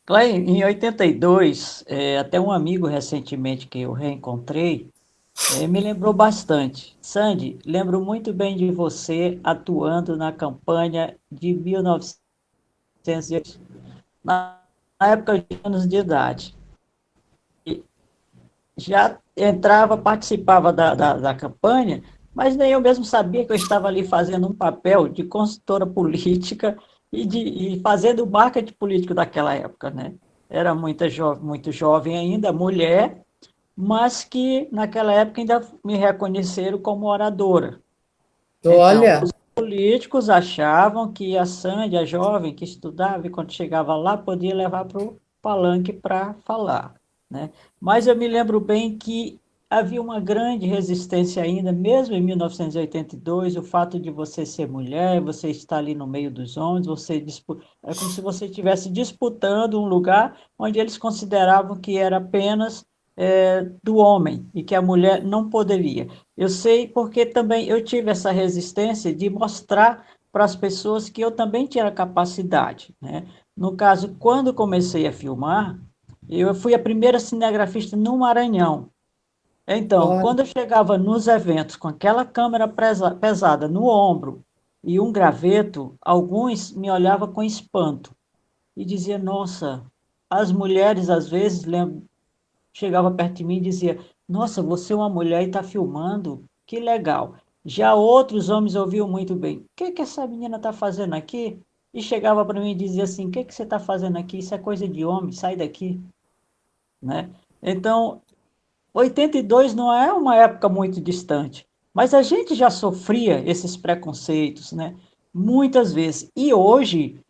S1: Lá em 82, até um amigo recentemente que eu reencontrei, me lembrou bastante. Sandy, lembro muito bem de você atuando na campanha de 1900, na época de anos de idade. Já entrava, participava da campanha, mas nem eu mesmo sabia que eu estava ali fazendo um papel de consultora política e fazendo o marketing político daquela época, né? Era muito jovem ainda, mulher, mas que naquela época ainda me reconheceram como oradora. Então,
S2: Olha,
S1: os políticos achavam que a Sandy, a jovem que estudava, e quando chegava lá, podia levar para o palanque para falar, né? Mas eu me lembro bem que havia uma grande resistência ainda, mesmo em 1982, o fato de você ser mulher, você estar ali no meio dos homens, é como se você estivesse disputando um lugar onde eles consideravam que era apenas do homem e que a mulher não poderia. Eu sei porque também eu tive essa resistência de mostrar para as pessoas que eu também tinha capacidade, né? No caso, quando comecei a filmar, eu fui a primeira cinegrafista no Maranhão. Então,
S2: olha,
S1: quando eu chegava nos eventos com aquela câmera pesada no ombro e um graveto, alguns me olhavam com espanto e diziam: Nossa, as mulheres às vezes chegava perto de mim e dizia: Nossa, você é uma mulher e está filmando? Que legal. Já outros homens ouviam muito bem: O que que essa menina está fazendo aqui? E chegava para mim e dizia assim: O que que você está fazendo aqui? Isso é coisa de homem, sai daqui. Né? Então, 82 não é uma época muito distante, mas a gente já sofria esses preconceitos, né? Muitas vezes. E hoje,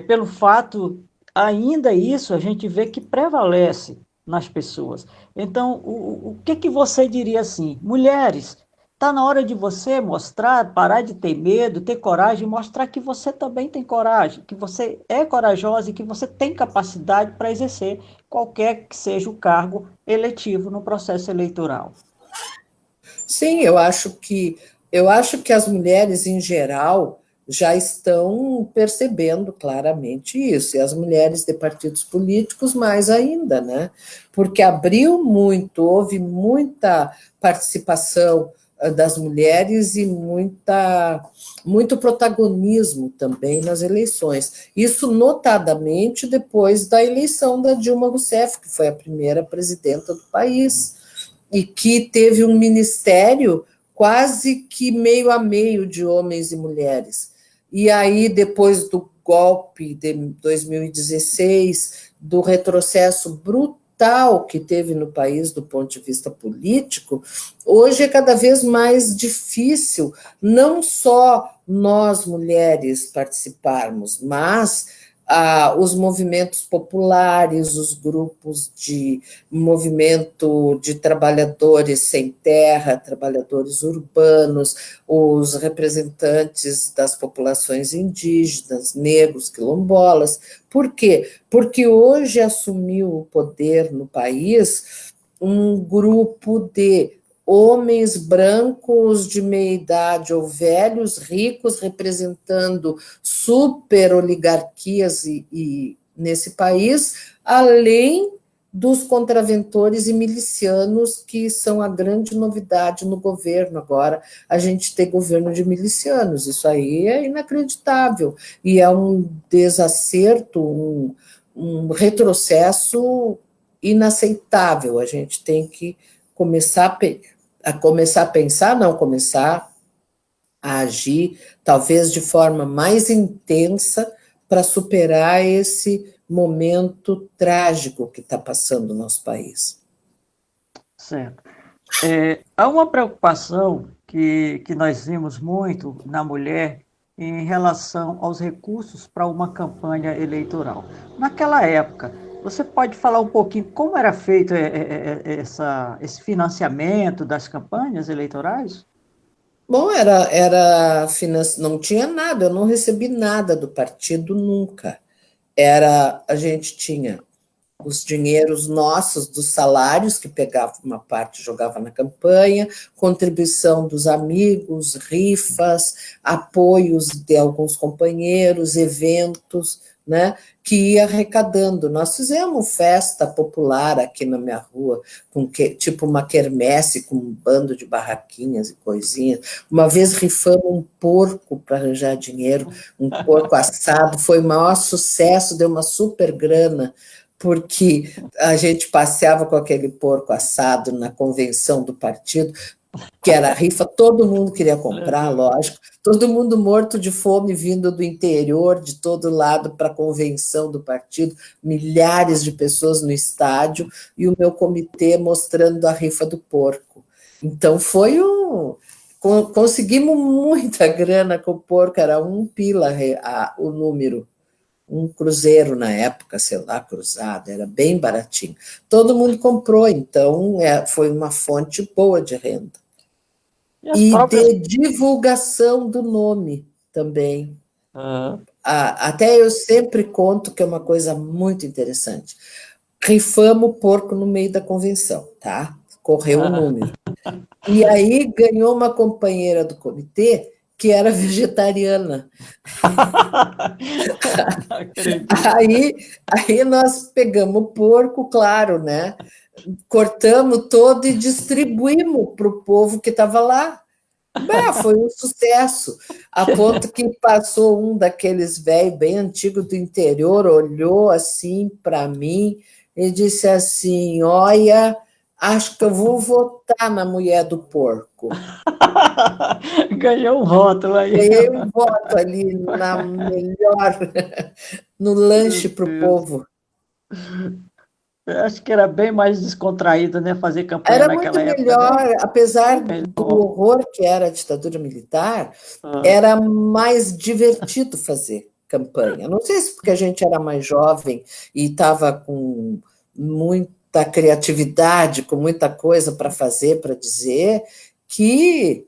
S1: pelo fato, ainda isso a gente vê que prevalece nas pessoas. Então, o que que você diria assim? Mulheres, está na hora de você mostrar, parar de ter medo, ter coragem, mostrar que você também tem coragem, que você é corajosa e que você tem capacidade para exercer qualquer que seja o cargo eletivo no processo eleitoral.
S2: sim, eu acho que as mulheres em geral já estão percebendo claramente isso, e as mulheres de partidos políticos mais ainda, né? Porque abriu muito, houve muita participação das mulheres e muito protagonismo também nas eleições. Isso notadamente depois da eleição da Dilma Rousseff, que foi a primeira presidenta do país, e que teve um ministério quase que meio a meio de homens e mulheres. E aí, depois do golpe de 2016, do retrocesso brutal que teve no país do ponto de vista político, hoje é cada vez mais difícil não só nós, mulheres, participarmos, mas os movimentos populares, os grupos de movimento de trabalhadores sem terra, trabalhadores urbanos, os representantes das populações indígenas, negros, quilombolas. Por quê? Porque hoje assumiu o poder no país um grupo de homens brancos de meia idade ou velhos, ricos, representando super oligarquias nesse país, além dos contraventores e milicianos, que são a grande novidade no governo agora, a gente ter governo de milicianos. Isso aí é inacreditável, e é um desacerto, um retrocesso inaceitável. A gente tem que começar a pensar, não, começar a agir, talvez de forma mais intensa, para superar esse momento trágico que está passando o nosso país.
S1: Certo. Há uma preocupação que nós vimos muito na mulher em relação aos recursos para uma campanha eleitoral. Naquela época, você pode falar um pouquinho como era feito esse financiamento das campanhas eleitorais?
S2: Bom, não tinha nada, eu não recebi nada do partido nunca. A gente tinha os dinheiros nossos dos salários, que pegava uma parte e jogava na campanha, contribuição dos amigos, rifas, apoios de alguns companheiros, eventos, né, que ia arrecadando. Nós fizemos festa popular aqui na minha rua, tipo uma quermesse com um bando de barraquinhas e coisinhas. Uma vez rifamos um porco para arranjar dinheiro, um porco assado, foi o maior sucesso, deu uma super grana, porque a gente passeava com aquele porco assado na convenção do partido, que era rifa, todo mundo queria comprar, lógico, todo mundo morto de fome vindo do interior, de todo lado, para a convenção do partido, milhares de pessoas no estádio, e o meu comitê mostrando a rifa do porco. Então conseguimos muita grana com o porco, era 1 pila o número. Um cruzeiro na época, sei lá, cruzado, era bem baratinho. Todo mundo comprou, então foi uma fonte boa de renda. E de divulgação do nome também. Até eu sempre conto que é uma coisa muito interessante. Rifamos porco no meio da convenção, tá? Correu o número. E aí ganhou uma companheira do comitê que era vegetariana. aí nós pegamos o porco, claro, né? Cortamos todo e distribuímos para o povo que estava lá. Foi um sucesso, a ponto que passou um daqueles velhos bem antigos do interior, olhou assim para mim e disse assim: olha, acho que eu vou votar na mulher do porco.
S1: Ganhou um voto aí.
S2: Ganhei um voto ali na melhor, no lanche para o povo.
S1: Eu acho que era bem mais descontraído, né, fazer campanha naquela época.
S2: Era muito melhor, né? Apesar do horror que era a ditadura militar, era mais divertido fazer campanha. Não sei se porque a gente era mais jovem e estava com muita criatividade, com muita coisa para fazer, para dizer, que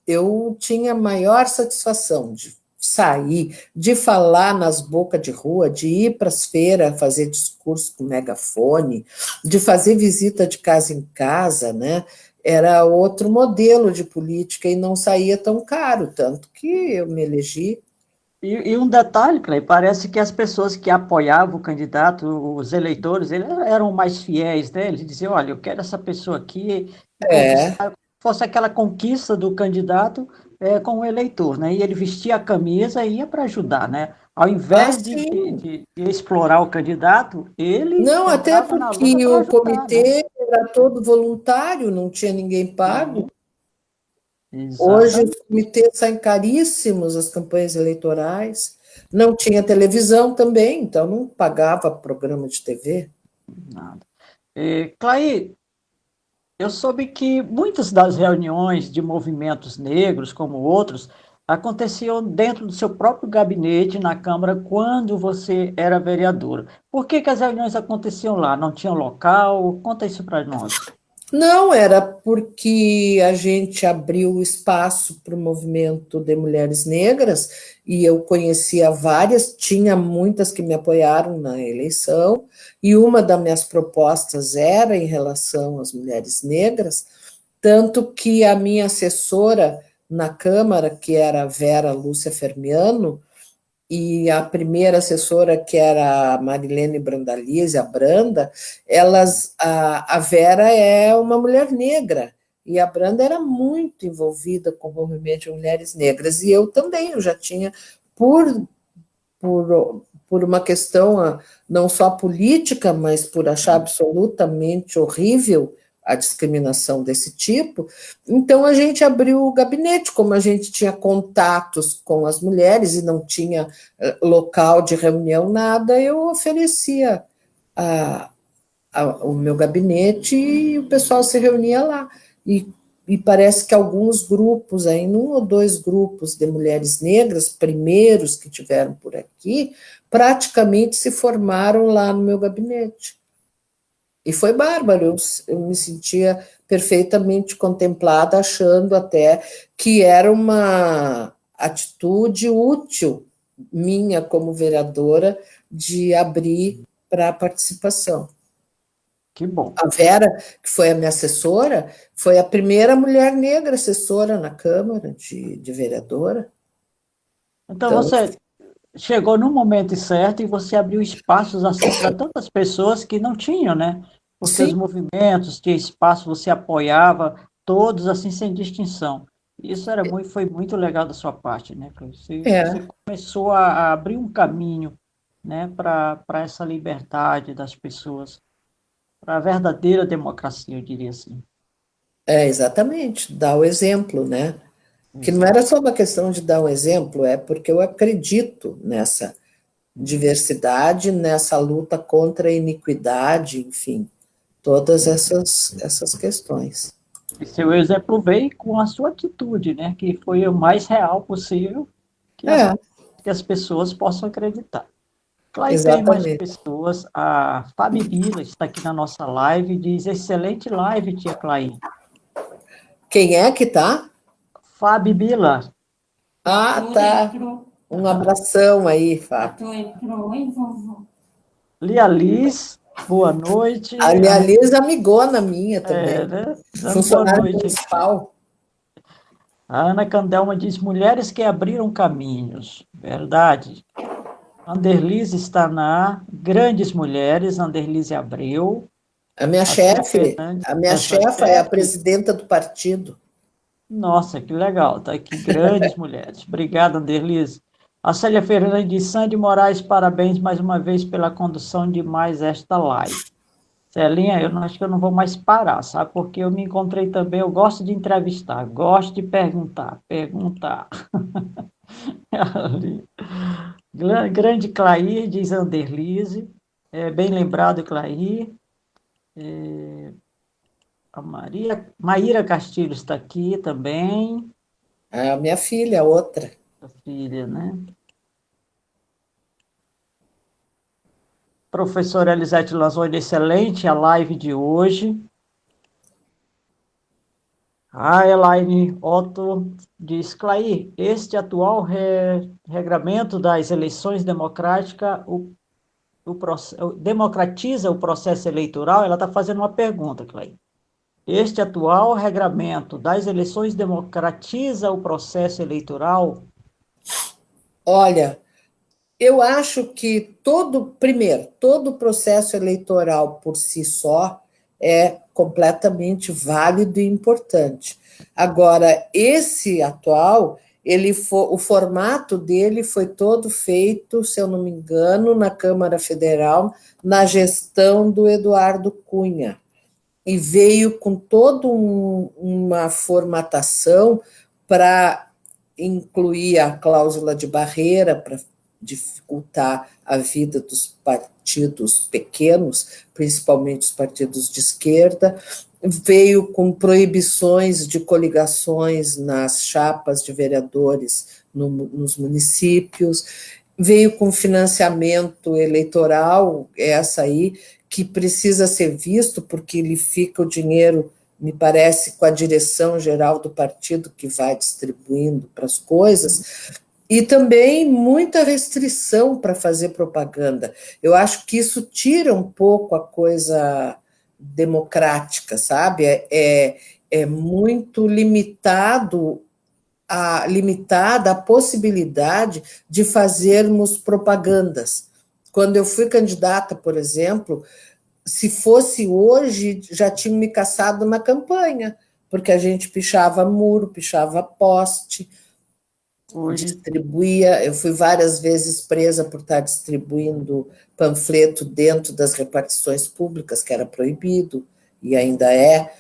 S2: eu tinha maior satisfação de sair, de falar nas bocas de rua, de ir para as feiras, fazer discurso com megafone, de fazer visita de casa em casa, né? Era outro modelo de política e não saía tão caro, tanto que eu me elegi.
S1: E um detalhe, Clay, parece que as pessoas que apoiavam o candidato, os eleitores, eles eram mais fiéis, né? Eles diziam: olha, eu quero essa pessoa aqui, fosse aquela conquista do candidato com o eleitor, né? E ele vestia a camisa e ia para ajudar, né? Ao
S2: Ah,
S1: invés
S2: sim.
S1: de explorar o candidato, ele
S2: Não, até
S1: entrava na luta
S2: porque
S1: para
S2: o
S1: ajudar, né?
S2: comitê era todo voluntário, não tinha ninguém pago.
S1: Sim,
S2: Hoje os
S1: exatamente.
S2: comitês saem caríssimos, as campanhas eleitorais. Não tinha televisão também, então não pagava programa de TV.
S1: Nada. Clay, eu soube que muitas das reuniões de movimentos negros, como outros, aconteciam dentro do seu próprio gabinete na Câmara quando você era vereadora. Por que que as reuniões aconteciam lá? Não tinha local? Conta isso para nós.
S2: Não, era porque a gente abriu espaço para o movimento de mulheres negras e eu conhecia várias, tinha muitas que me apoiaram na eleição, e uma das minhas propostas era em relação às mulheres negras, tanto que a minha assessora na Câmara, que era a Vera Lúcia Fermiano, e a primeira assessora, que era a Marilene Brandalize, a Branda, a Vera é uma mulher negra, e a Branda era muito envolvida com o movimento de mulheres negras, e eu também, eu já tinha, por, por uma questão não só política, mas por achar absolutamente horrível a discriminação desse tipo, então a gente abriu o gabinete, como a gente tinha contatos com as mulheres e não tinha local de reunião, nada, eu oferecia a, o meu gabinete e o pessoal se reunia lá. E parece que alguns grupos, aí, um ou dois grupos de mulheres negras, primeiros que tiveram por aqui, praticamente se formaram lá no meu gabinete. E foi bárbaro, eu me sentia perfeitamente contemplada, achando até que era uma atitude útil minha como vereadora de abrir para a participação.
S1: Que bom.
S2: A Vera, que foi a minha assessora, foi a primeira mulher negra assessora na Câmara de vereadora.
S1: Então
S2: Então,
S1: você chegou no momento certo e você abriu espaços assim para tantas pessoas que não tinham, né? Porque os
S2: sim,
S1: movimentos tinham espaço, você apoiava todos assim sem distinção. Isso era muito, foi muito legal da sua parte, né? Que você
S2: é,
S1: começou a abrir um caminho, né, para essa liberdade das pessoas, para a verdadeira democracia, eu diria assim.
S2: exatamente, dar o exemplo, né? Que não era
S1: Exato.
S2: só uma questão de dar um exemplo, é porque eu acredito nessa diversidade, nessa luta contra a iniquidade, enfim, todas essas questões.
S1: E seu exemplo veio com a sua atitude, né? Que foi o mais real possível
S2: É,
S1: que as pessoas possam acreditar. Claro, e tem mais
S2: exatamente.
S1: pessoas. A Fabi Bila está aqui na nossa live e diz: excelente live, tia Clay.
S2: Quem é que tá?
S1: Fabi Bila.
S2: Ah, tá. Um abração aí, Fábio.
S1: Lia Liz, boa noite.
S2: A minha Liz, amigona minha também,
S1: Né? Dando boa
S2: funcionária
S1: noite aqui.
S2: municipal.
S1: A Ana Candelma diz: mulheres que abriram caminhos. Verdade. Anderlize está na Grandes Mulheres, Anderlize Abreu. A Célia Fernandes,
S2: A minha
S1: essa
S2: chefa é a
S1: chefe.
S2: presidenta do partido.
S1: Nossa, que legal, tá aqui, grandes mulheres. Obrigado, Anderlize. A Célia Fernandes de Sandy Moraes, parabéns mais uma vez pela condução de mais esta live. Celinha, eu não, acho que eu não vou mais parar, sabe? Porque eu me encontrei também, eu gosto de entrevistar, gosto de perguntar. Ali. Grande Clair, diz Anderlize, bem lembrado, Clair. A Maíra Castilho está aqui também,
S2: A minha filha, outra.
S1: a filha, né? Professora Elisete Lanzoni, excelente a live de hoje. A Elaine Otto diz: Clair, este atual regramento das eleições democráticas democratiza o processo eleitoral? Ela está fazendo uma pergunta, Clair. Este atual regramento das eleições democratiza o processo eleitoral?
S2: Olha, eu acho que primeiro, todo o processo eleitoral por si só é completamente válido e importante. Agora, esse atual, o formato dele foi todo feito, se eu não me engano, na Câmara Federal, na gestão do Eduardo Cunha, e veio com toda uma formatação para incluir a cláusula de barreira, para dificultar a vida dos partidos pequenos, principalmente os partidos de esquerda, veio com proibições de coligações nas chapas de vereadores nos municípios, veio com financiamento eleitoral, essa aí, que precisa ser visto, porque ele fica o dinheiro, me parece, com a direção geral do partido, que vai distribuindo para as coisas, e também muita restrição para fazer propaganda. Eu acho que isso tira um pouco a coisa democrática, sabe? É muito limitada a possibilidade de fazermos propagandas. Quando eu fui candidata, por exemplo, se fosse hoje, já tinham me caçado na campanha, porque a gente pichava muro, pichava poste, distribuía. Eu fui várias vezes presa por estar distribuindo panfleto dentro das repartições públicas, que era proibido, e ainda é,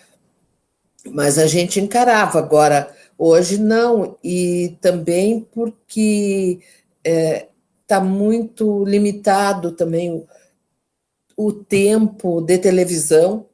S2: mas a gente encarava. Agora, hoje não, e também porque está muito limitado também o tempo de televisão.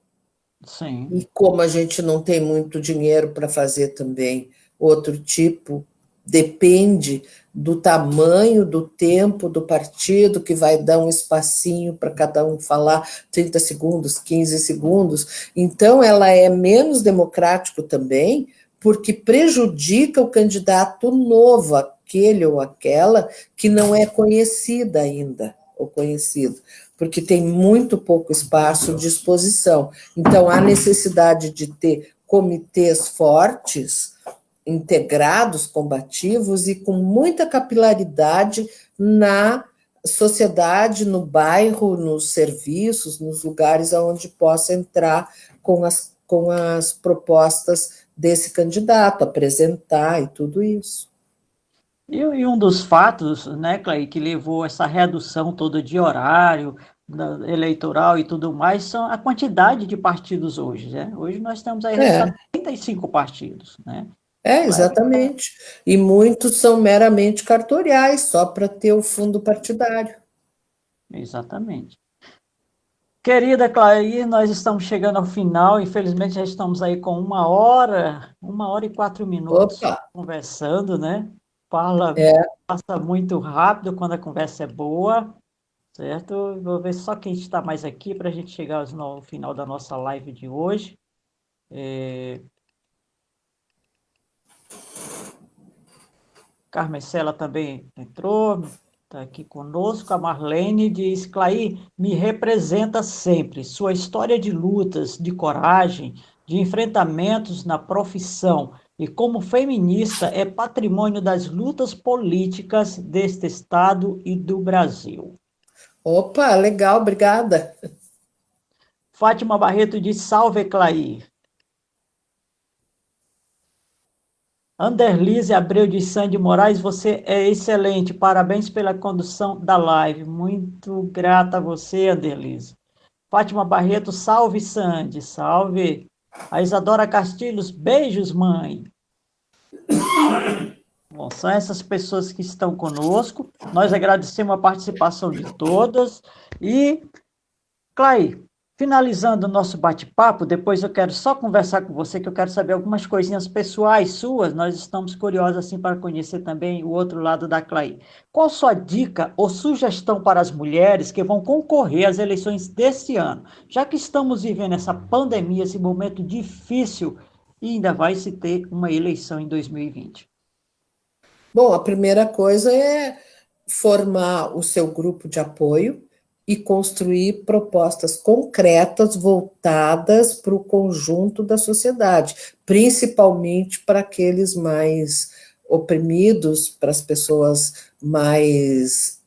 S1: Sim.
S2: E como a gente não tem muito dinheiro para fazer também outro tipo, depende do tamanho, do tempo do partido, que vai dar um espacinho para cada um falar 30 segundos, 15 segundos. Então, ela é menos democrático também, porque prejudica o candidato novo, aquele ou aquela que não é conhecida ainda, ou conhecido, porque tem muito pouco espaço de exposição. Então, há necessidade de ter comitês fortes, integrados, combativos e com muita capilaridade na sociedade, no bairro, nos serviços, nos lugares onde possa entrar com as propostas desse candidato, apresentar e tudo isso.
S1: E um dos fatos, né, Clay, que levou essa redução toda de horário eleitoral e tudo mais, são a quantidade de partidos hoje, né? Hoje nós temos aí resultado de 35 partidos, né?
S2: Exatamente. E muitos são meramente cartoriais, só para ter o fundo partidário.
S1: Exatamente. Querida Clay, nós estamos chegando ao final, infelizmente já estamos aí com 1 hora e 4 minutos
S2: Opa,
S1: conversando, né?
S2: é,
S1: Passa muito rápido quando a conversa é boa, certo? Vou ver só quem está mais aqui para a gente chegar no final da nossa live de hoje. Carmecela também entrou, está aqui conosco. A Marlene diz: Clay, me representa sempre. Sua história de lutas, de coragem, de enfrentamentos na profissão e como feminista é patrimônio das lutas políticas deste Estado e do Brasil.
S2: opa, legal, obrigada.
S1: Fátima Barreto diz: salve, Clay. Anderlise Abreu de Sandy Moraes, você é excelente. Parabéns pela condução da live. Muito grata a você, Anderlise. Fátima Barreto, salve, Sandy. Salve. A Isadora Castilhos, beijos, mãe. Bom, são essas pessoas que estão conosco. Nós agradecemos a participação de todas. E, Clay, finalizando o nosso bate-papo, depois eu quero só conversar com você, que eu quero saber algumas coisinhas pessoais suas. Nós estamos curiosos assim para conhecer também o outro lado da Clay. Qual sua dica ou sugestão para as mulheres que vão concorrer às eleições deste ano? Já que estamos vivendo essa pandemia, esse momento difícil, e ainda vai se ter uma eleição em 2020.
S2: Bom, a primeira coisa é formar o seu grupo de apoio e construir propostas concretas voltadas para o conjunto da sociedade, principalmente para aqueles mais oprimidos, para as pessoas mais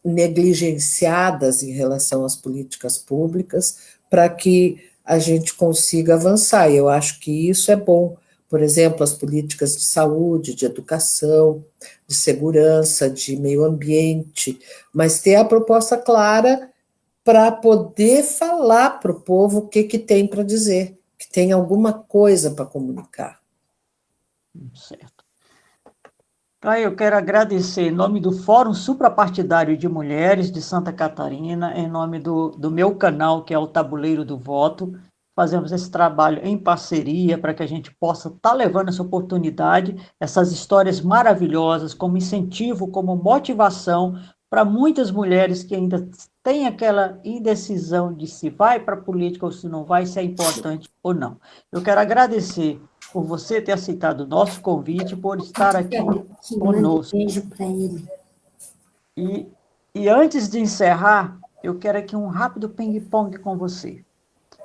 S2: negligenciadas em relação às políticas públicas, para que a gente consiga avançar. E eu acho que isso é bom. Por exemplo, as políticas de saúde, de educação, de segurança, de meio ambiente, mas ter a proposta clara para poder falar para o povo o que, que tem para dizer, que tem alguma coisa para comunicar.
S1: Certo. Aí eu quero agradecer em nome do Fórum Suprapartidário de Mulheres de Santa Catarina, em nome do meu canal, que é o Tabuleiro do Voto. Fazemos esse trabalho em parceria para que a gente possa estar levando essa oportunidade, essas histórias maravilhosas, como incentivo, como motivação para muitas mulheres que ainda têm aquela indecisão de se vai para a política ou se não vai, se é importante ou não. Eu quero agradecer por você ter aceitado o nosso convite, por estar aqui conosco.
S3: Beijo para ele.
S1: E antes de encerrar, eu quero aqui um rápido ping-pong com você.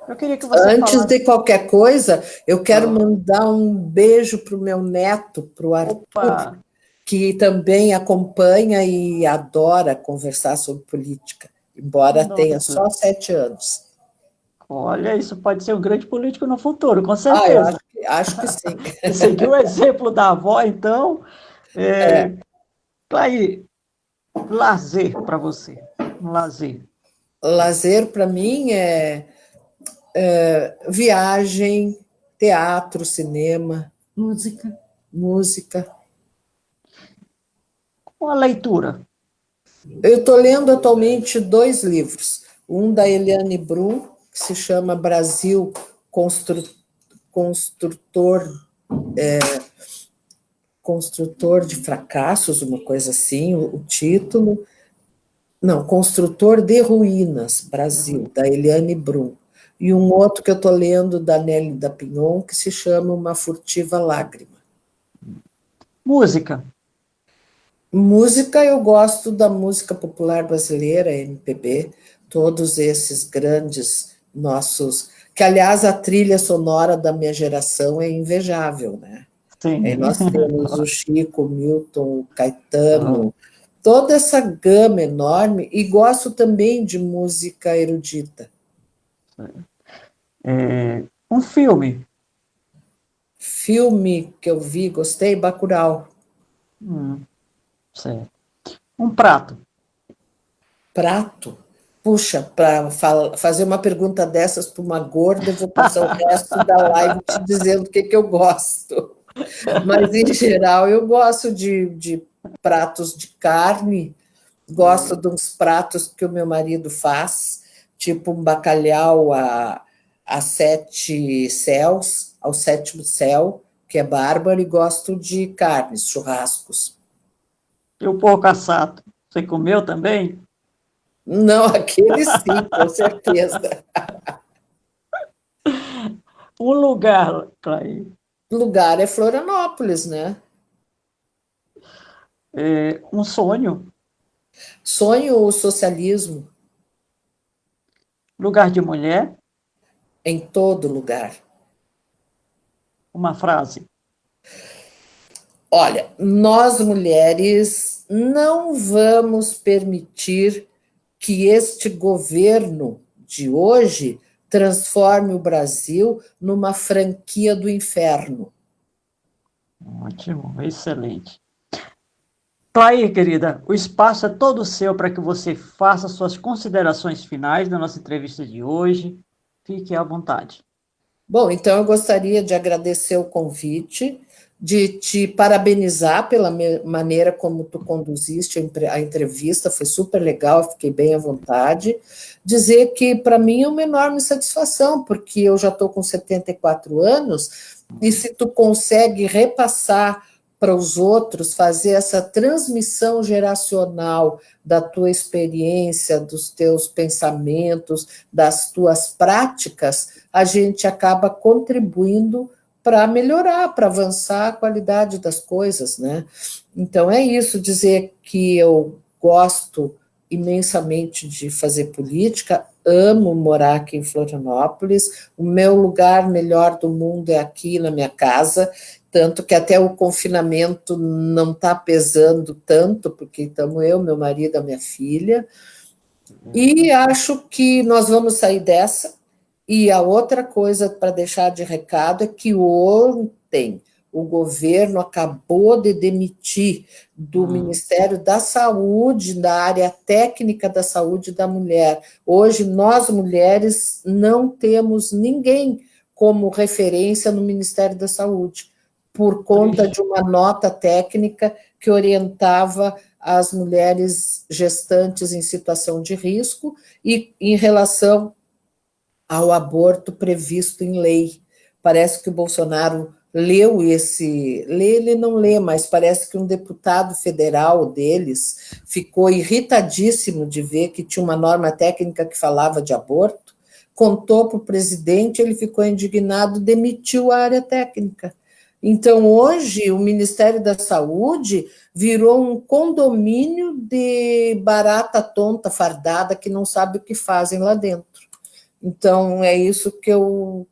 S1: Eu queria que você
S2: Antes
S1: falasse...
S2: de qualquer coisa, eu quero mandar um beijo para o meu neto, para o Arthur,
S1: Opa!
S2: que também acompanha e adora conversar sobre política, embora tenha só 7 anos.
S1: Olha, isso pode ser um grande político no futuro, com
S2: Eu
S1: certeza.
S2: acho que sim.
S1: Seguiu o exemplo da avó, então. Clay, lazer para você. Um lazer.
S2: Lazer, para mim, é viagem, teatro, cinema, música.
S1: Uma leitura.
S2: Eu estou lendo atualmente 2 livros. Um da Eliane Brum, que se chama Brasil Construtor de Fracassos, uma coisa assim, o título. Não, Construtor de Ruínas, Brasil, da Eliane Brum. E um outro que eu estou lendo, da Nelly da Pinhon, que se chama Uma Furtiva Lágrima.
S1: Música.
S2: Música, eu gosto da música popular brasileira, MPB, todos esses grandes nossos, que aliás a trilha sonora da minha geração é invejável, né?
S1: Sim.
S2: Aí nós temos o Chico, o Milton, o Caetano, toda essa gama enorme, e gosto também de música erudita.
S1: Um filme.
S2: Filme que eu vi, gostei, Bacurau.
S1: Certo. Um prato.
S2: Prato? Puxa, para fazer uma pergunta dessas para uma gorda, eu vou passar o resto da live te dizendo o que eu gosto. Mas, em geral, eu gosto de pratos de carne, gosto de uns pratos que o meu marido faz, tipo um bacalhau a 7 céus, ao 7º céu, que é bárbaro, e gosto de carnes, churrascos.
S1: E o porco assado. Você comeu também?
S2: Não, aquele sim, com certeza.
S1: Um lugar, Clay.
S2: Lugar é Florianópolis, né?
S1: Um sonho.
S2: Sonho o socialismo
S1: Lugar de mulher.
S2: em todo lugar.
S1: Uma frase.
S2: Olha, nós mulheres não vamos permitir que este governo de hoje transforme o Brasil numa franquia do inferno.
S1: Ótimo, excelente. Clay, querida, o espaço é todo seu para que você faça suas considerações finais da nossa entrevista de hoje. Fique à vontade.
S2: Bom, então eu gostaria de agradecer o convite, de te parabenizar pela maneira como tu conduziste a entrevista, foi super legal, eu fiquei bem à vontade. Dizer que para mim é uma enorme satisfação, porque eu já estou com 74 anos, e se tu consegue repassar para os outros, fazer essa transmissão geracional da tua experiência, dos teus pensamentos, das tuas práticas, a gente acaba contribuindo para melhorar, para avançar a qualidade das coisas, né? Então é isso, dizer que eu gosto imensamente de fazer política, amo morar aqui em Florianópolis, o meu lugar melhor do mundo é aqui na minha casa, tanto que até o confinamento não está pesando tanto, porque estamos eu, meu marido, a minha filha, e acho que nós vamos sair dessa, E a outra coisa para deixar de recado é que ontem o governo acabou de demitir do Ministério da Saúde, da área técnica da saúde da mulher. Hoje, nós mulheres não temos ninguém como referência no Ministério da Saúde, por conta de uma nota técnica que orientava as mulheres gestantes em situação de risco e em relação ao aborto previsto em lei. Parece que o Bolsonaro leu ele não lê, mas parece que um deputado federal deles ficou irritadíssimo de ver que tinha uma norma técnica que falava de aborto, contou para o presidente, ele ficou indignado, demitiu a área técnica. Então, hoje, o Ministério da Saúde virou um condomínio de barata tonta, fardada, que não sabe o que fazem lá dentro. Então, é isso que eu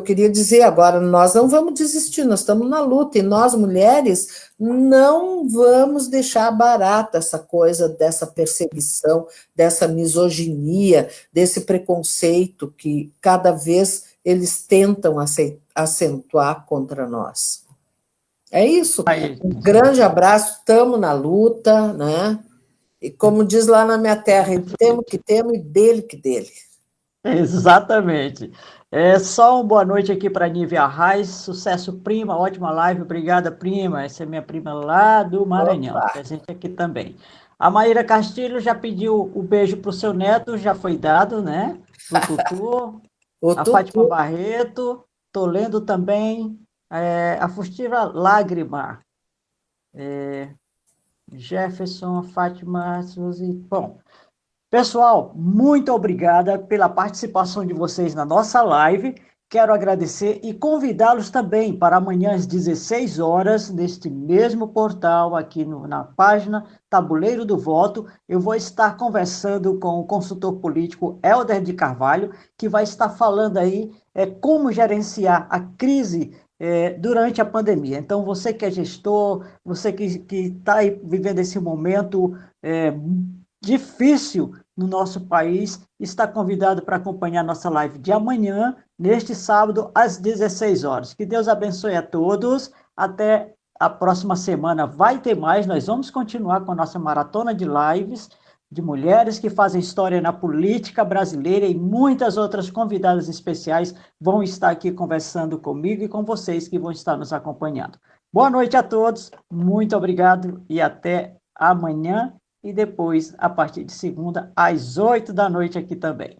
S2: queria dizer. Agora, nós não vamos desistir, nós estamos na luta, e nós, mulheres, não vamos deixar barato essa coisa dessa perseguição, dessa misoginia, desse preconceito que cada vez eles tentam acentuar contra nós. É isso. Um grande abraço, estamos na luta, né? E como diz lá na minha terra, temos que temos e dele que dele.
S1: Exatamente. Só uma boa noite aqui para a Nívia Arraes. Sucesso, prima. Ótima live. Obrigada, prima. Essa é minha prima lá do Maranhão, presente aqui também. A Maíra Castilho já pediu o beijo para o seu neto, já foi dado, né? O Tutu. A Fátima Barreto. Estou lendo também. A Fustiva Lágrima. Jefferson, Fátima, Suzy. Bom. Pessoal, muito obrigada pela participação de vocês na nossa live. Quero agradecer e convidá-los também para amanhã às 16 horas, neste mesmo portal, aqui na página Tabuleiro do Voto. Eu vou estar conversando com o consultor político Helder de Carvalho, que vai estar falando aí como gerenciar a crise durante a pandemia. Então, você que é gestor, você que está vivendo esse momento difícil no nosso país, está convidado para acompanhar nossa live de amanhã, neste sábado, às 16 horas. Que Deus abençoe a todos. Até a próxima semana vai ter mais. Nós vamos continuar com a nossa maratona de lives de mulheres que fazem história na política brasileira, e muitas outras convidadas especiais vão estar aqui conversando comigo e com vocês que vão estar nos acompanhando. Boa noite a todos, muito obrigado e até amanhã. E depois, a partir de segunda, às 8 da noite aqui também.